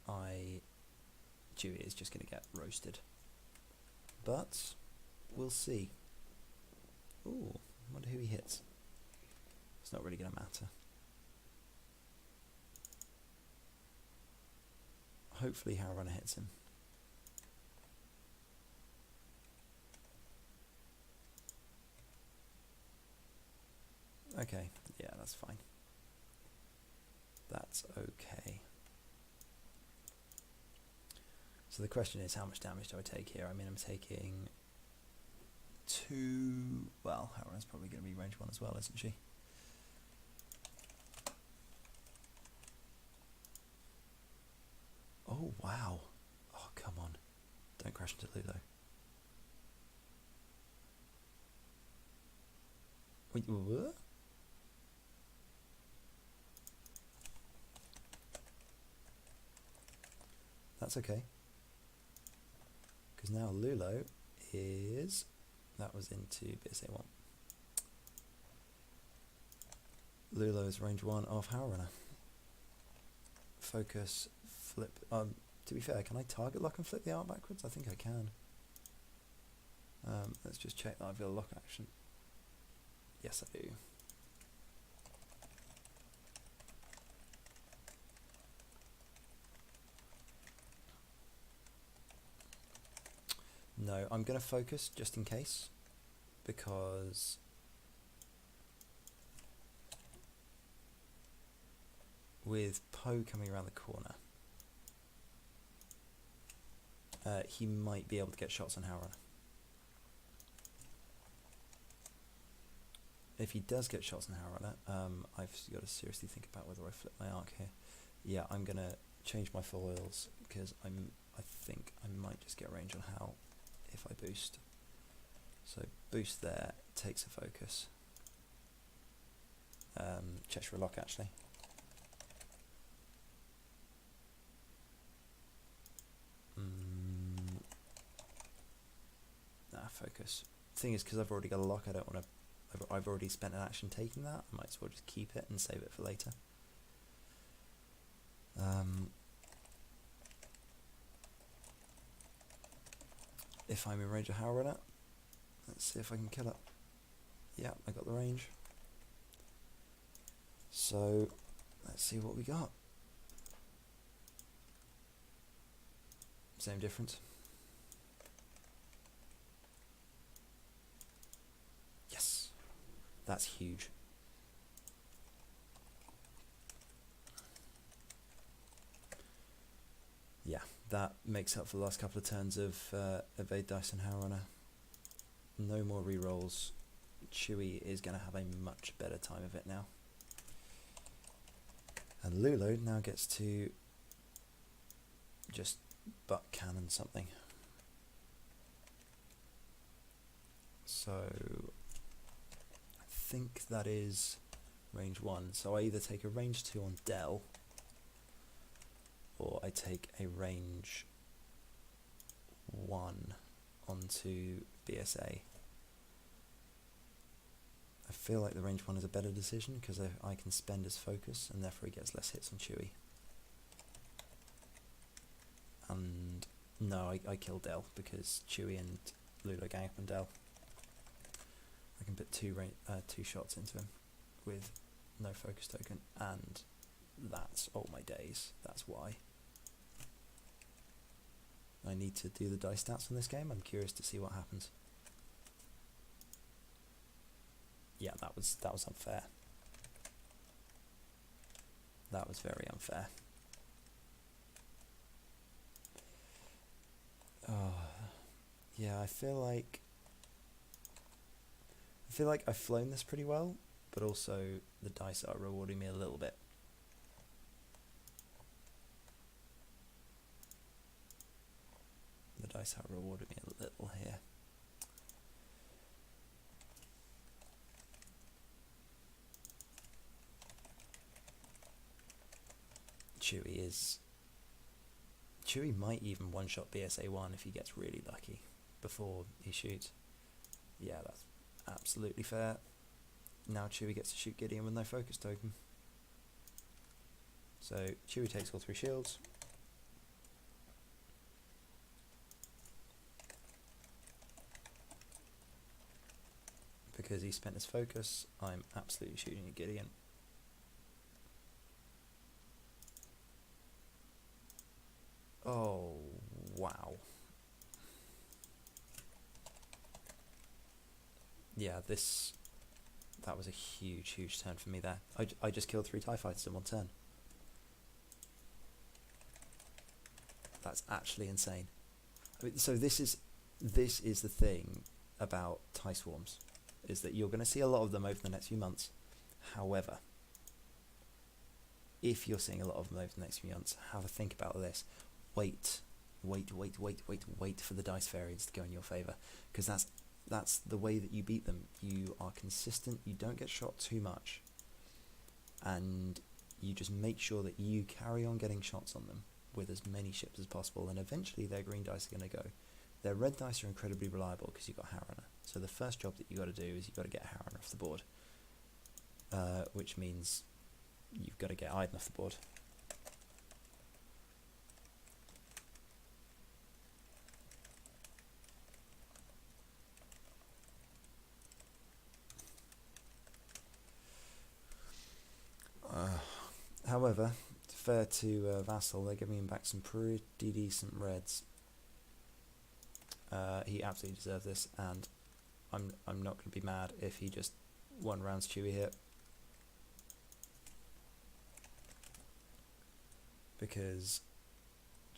Chewie is just going to get roasted. But we'll see. Ooh, I wonder who he hits. It's not really going to matter. Hopefully Harrunner hits him. Okay, yeah, that's fine. That's okay. So the question is, how much damage do I take here? I mean, I'm taking 2... Well, Harrunner's probably going to be range 1 as well, isn't she? Oh, wow. Oh, come on. Don't crash into Lulo. Wait, what? That's okay. Because now Lulo is... That was into BSA1. Lulo is range 1 of Harrunner. Focus, flip... to be fair, can I target lock and flip the art backwards? I think I can. Let's just check that I've got a lock action. Yes, I do. No, I'm going to focus just in case, because with Poe coming around the corner, he might be able to get shots on Harrunner. If he does get shots on Harrunner, I've got to seriously think about whether I flip my arc here. Yeah, I'm going to change my foils, because I think I might just get range on Hal if I boost. So boost there, takes a focus. Cheshire lock actually. Focus. Thing is, because I've already got a lock, I don't want to. I've already spent an action taking that. I might as well just keep it and save it for later. If I'm in range of Harrunner, let's see if I can kill it. Yeah, I got the range. So let's see what we got. Same difference. Yes, that's huge. that makes up for the last couple of turns of Evade Dice and Howe Runner. No more rerolls. Chewie is going to have a much better time of it now. And Lulo now gets to just butt cannon something. So I think that is range 1. So I either take a range 2 on Del, or I take a range 1 onto BSA. I feel like the range 1 is a better decision because I can spend his focus and therefore he gets less hits on Chewie. And no, I kill Del because Chewie and Lulo gang up on Del. I can put two shots into him with no focus token, and that's all my days. That's why. I need to do the dice stats on this game. I'm curious to see what happens. Yeah, that was unfair. That was very unfair. Oh, yeah, I feel like I've flown this pretty well, but also the dice are rewarding me a little bit. The dice are rewarding me a little here. Chewie might even one-shot BSA1 if he gets really lucky before he shoots. Yeah, that's absolutely fair. Now Chewie gets to shoot Gideon with no focus token. So Chewie takes all 3 shields. Because he spent his focus, I'm absolutely shooting at Gideon. Oh, wow. Yeah, that was a huge turn for me there. I just killed 3 TIE fighters in one turn. That's actually insane. I mean, so this is the thing about TIE swarms, is that you're going to see a lot of them over the next few months. However, if you're seeing a lot of them over the next few months, have a think about this. Wait for the dice variants to go in your favour, because that's the way that you beat them. You are consistent, you don't get shot too much, and you just make sure that you carry on getting shots on them with as many ships as possible, and eventually their green dice are going to go. Their red dice are incredibly reliable because you've got Harunner. So the first job that you got to do is you've got to get Harunner off the board, which means you've got to get Iden off the board. However, fair to Vassal, they're giving him back some pretty decent reds. He absolutely deserves this, and I'm not going to be mad if he just one rounds Chewie here, because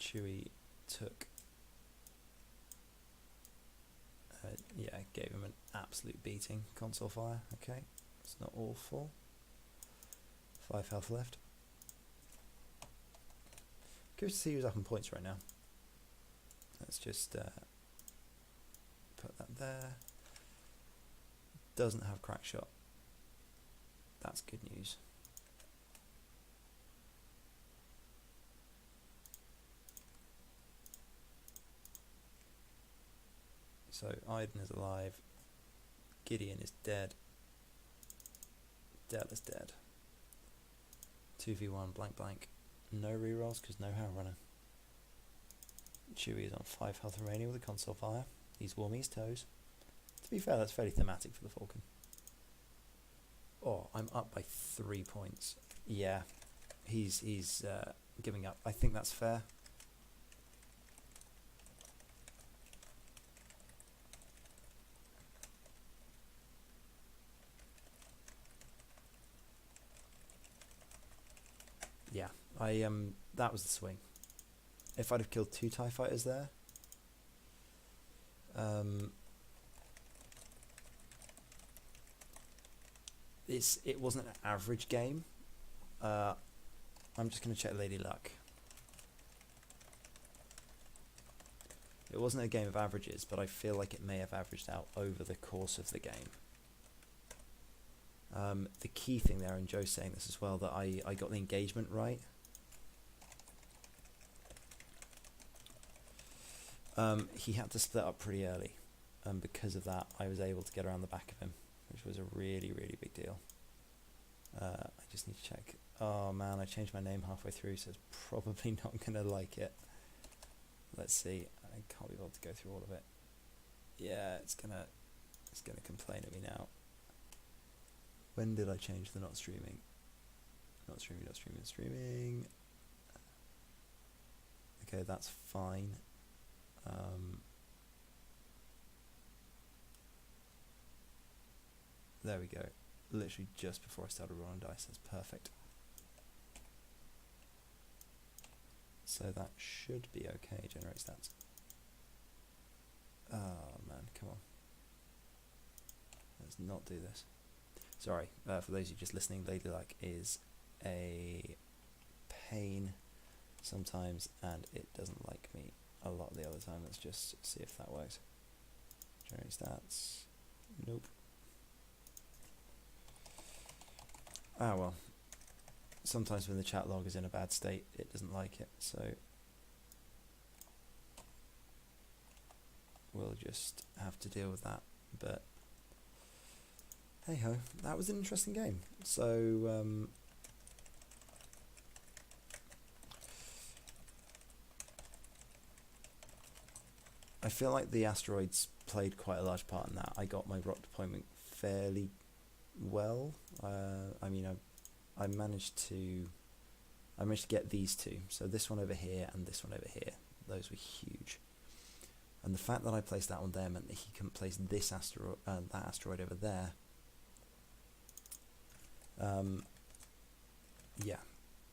Chewie took gave him an absolute beating. Console fire. Okay, it's not awful. 5 health left. Curious to see who's up in points right now. Let's just put that there. Doesn't have crack shot. That's good news. So Iden is alive. Gideon is dead. Del is dead. 2v1 blank blank. No rerolls because no Hound Runner. Chewie is on 5 health remaining with a console fire. He's warming his toes. To be fair, that's fairly thematic for the Falcon. Oh, I'm up by 3 points. Yeah, he's giving up. I think that's fair. Yeah, that was the swing. if I'd have killed 2 TIE fighters there, it wasn't an average game. I'm just going to check Lady Luck. It wasn't a game of averages, but I feel like it may have averaged out over the course of the game. The key thing there, and Joe's saying this as well, that I got the engagement right. He had to split up pretty early, and because of that, I was able to get around the back of him, which was a really, really big deal. I just need to check. Oh man, I changed my name halfway through, so it's probably not going to like it. Let's see. I can't be able to go through all of it. Yeah, it's gonna complain at me now. When did I change the not streaming? Not streaming, not streaming, streaming. Okay, that's fine. There we go. Literally just before I started rolling dice. That's perfect. So that should be okay. Generate stats. Oh man, come on. Let's not do this. Sorry, for those of you just listening, Ladylike is a pain sometimes, and it doesn't like me a lot of the other time. Let's just see if that works. Generate stats. Nope. Ah well. Sometimes when the chat log is in a bad state, it doesn't like it, so we'll just have to deal with that. But hey ho, that was an interesting game. So I feel like the asteroids played quite a large part in that. I got my rock deployment fairly well. I mean, I managed to get these two. So this one over here and this one over here. Those were huge. And the fact that I placed that one there meant that he couldn't place this asteroid, that asteroid over there. Yeah,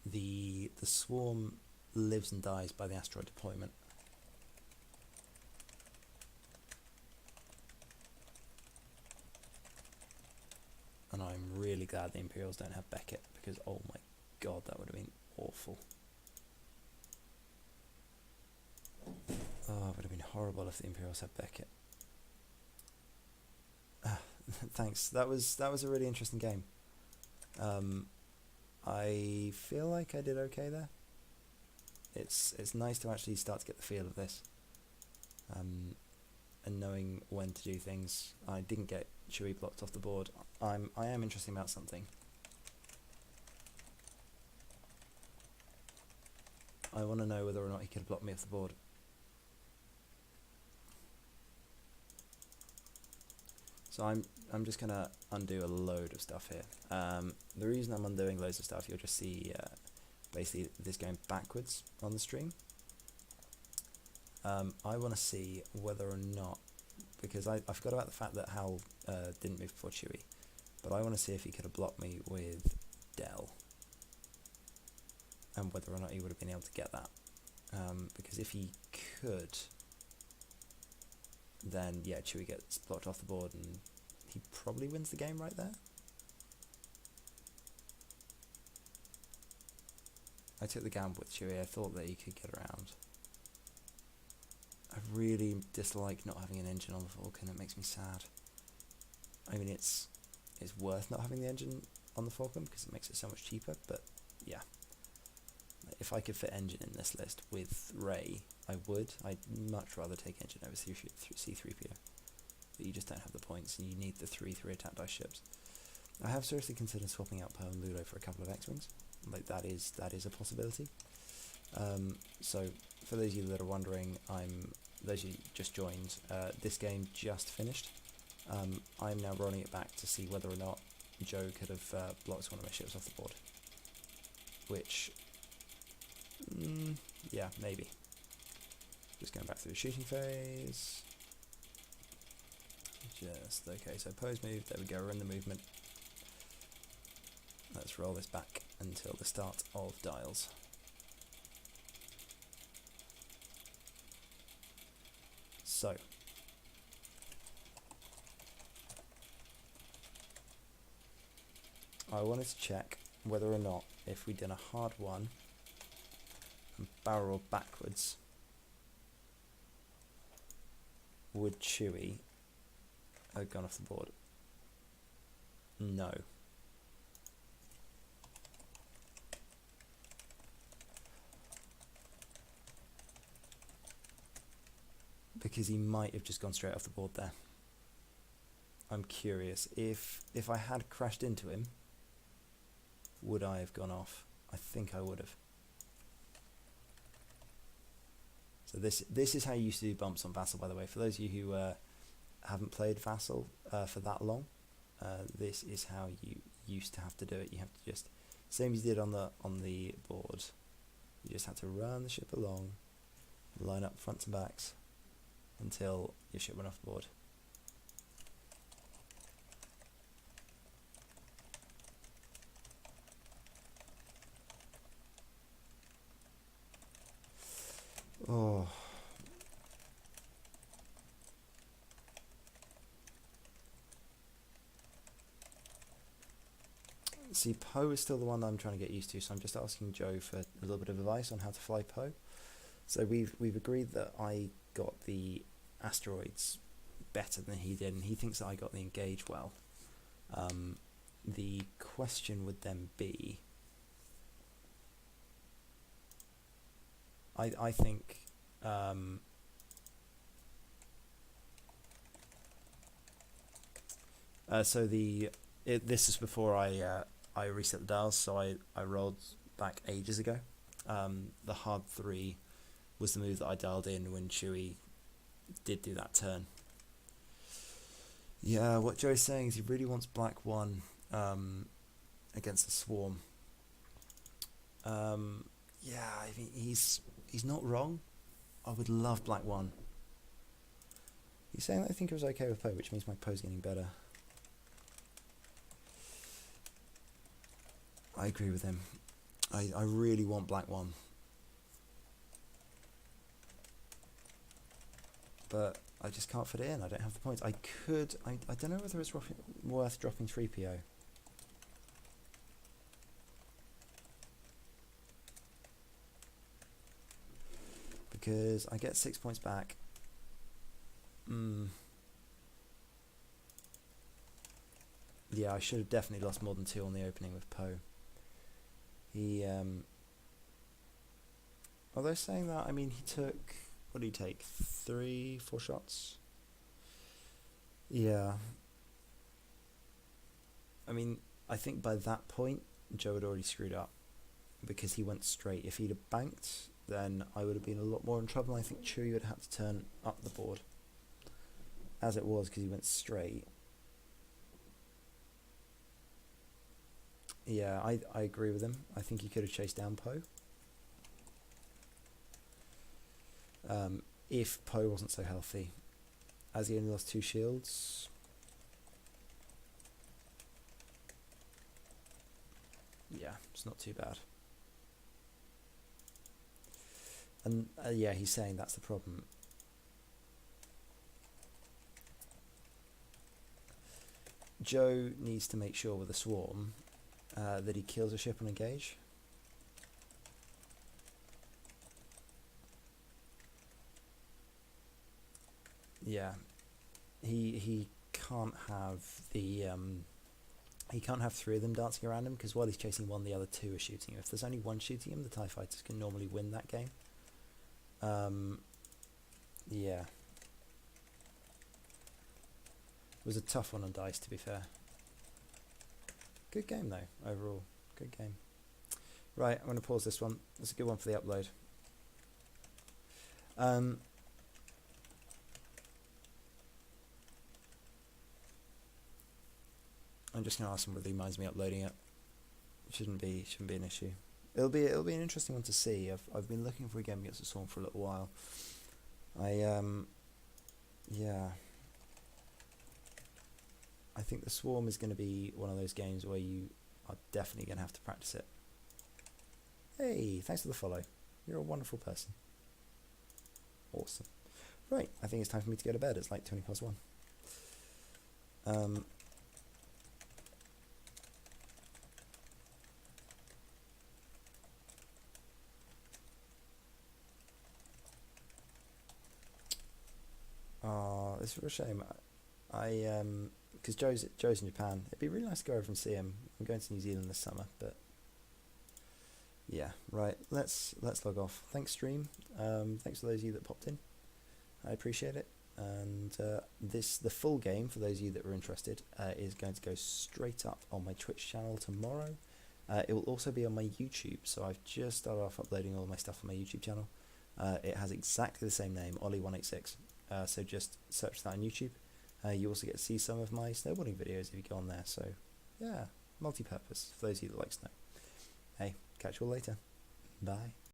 the swarm lives and dies by the asteroid deployment. And I'm really glad the Imperials don't have Beckett, because oh my god, that would have been awful. Oh, it would have been horrible if the Imperials had Beckett. Thanks. That was a really interesting game. I feel like I did okay there. It's nice to actually start to get the feel of this, and knowing when to do things. I didn't get Chewie blocked off the board. I am interested about something. I want to know whether or not he could have blocked me off the board. So I'm just gonna undo a load of stuff here. The reason I'm undoing loads of stuff, you'll just see basically this going backwards on the stream. I want to see whether or not, because I forgot about the fact that Hal didn't move before Chewie, but I want to see if he could have blocked me with Del, and whether or not he would have been able to get that. Because if he could, then yeah, Chewie gets blocked off the board and he probably wins the game right there. I took the gamble with Chewie. I thought that he could get around. I really dislike not having an engine on the Falcon. It makes me sad. I mean, it's worth not having the engine on the Falcon because it makes it so much cheaper, but yeah. If I could fit engine in this list with Rey, I would. I'd much rather take engine over C-3PO. But you just don't have the points, and you need the 3 attack dice ships. I have seriously considered swapping out Poe and Ludo for a couple of X-Wings. Like, that is a possibility. So, for those of you that are wondering, those of you just joined, this game just finished. I'm now rolling it back to see whether or not Joe could have blocked one of my ships off the board. Which, yeah, maybe. Just going back through the shooting phase. Okay, so Poe's moved, there we go, we're in the movement. Let's roll this back until the start of dials. So I wanted to check whether or not if we did a hard one and barrel backwards, would Chewie have gone off the board? No. Because he might have just gone straight off the board there. I'm curious, if I had crashed into him, would I have gone off? I think I would have. So this is how you used to do bumps on Vassal, by the way. For those of you who haven't played Vassal for that long, this is how you used to have to do it. You have to just, same as you did on the board, you just had to run the ship along, line up fronts and backs until your ship went off the board. Oh. See, Poe is still the one that I'm trying to get used to, so I'm just asking Joe for a little bit of advice on how to fly Poe. So we've agreed that I got the asteroids better than he did, and he thinks that I got the engage well. The question would then be, I think so this is before I reset the dials, so I rolled back ages ago. The hard 3 was the move that I dialed in when Chewie did do that turn. Yeah, what Joe's saying is he really wants black 1 against the swarm. Yeah, I mean he's not wrong. I would love black 1. He's saying that I think it was okay with Poe, which means my Poe's getting better. I agree with him. I really want black 1. But I just can't fit it in. I don't have the points. I don't know whether it's worth dropping 3PO. Because I get 6 points back. Yeah, I should have definitely lost more than 2 on the opening with Poe. He, although saying that, I mean, he took, what did he take? 3, 4 shots? Yeah. I mean, I think by that point, Joe had already screwed up. Because he went straight. If he'd have banked, then I would have been a lot more in trouble. I think Chewie would have had to turn up the board. As it was, because he went straight. Yeah, I agree with him. I think he could have chased down Poe. If Poe wasn't so healthy. As he only lost 2 shields. Yeah, it's not too bad. And yeah, he's saying that's the problem. Joe needs to make sure with the swarm that he kills a ship on engage. Yeah, he can't have the he can't have 3 of them dancing around him, because while he's chasing 1, the other 2 are shooting him. If there's only 1 shooting him, the TIE fighters can normally win that game. Yeah. It was a tough one on dice, to be fair. Good game though, overall. Good game. Right, I'm going to pause this one. It's a good one for the upload. I'm just going to ask him whether he minds me uploading it. Shouldn't be an issue. It'll be an interesting one to see. I've been looking for a game against the Swarm for a little while. Yeah. I think the Swarm is going to be one of those games where you are definitely going to have to practice it. Hey, thanks for the follow. You're a wonderful person. Awesome. Right, I think it's time for me to go to bed. It's like 20 past 1. Oh, it's a real shame. Because Joe's in Japan. It'd be really nice to go over and see him. I'm going to New Zealand this summer, but yeah, right. Let's log off. Thanks, stream. Thanks for those of you that popped in. I appreciate it. And the full game, for those of you that were interested, is going to go straight up on my Twitch channel tomorrow. It will also be on my YouTube. So I've just started off uploading all my stuff on my YouTube channel. It has exactly the same name, Ollie186. So just search that on YouTube. You also get to see some of my snowboarding videos if you go on there. So yeah, multi-purpose for those of you that like snow. Hey, catch you all later. Bye.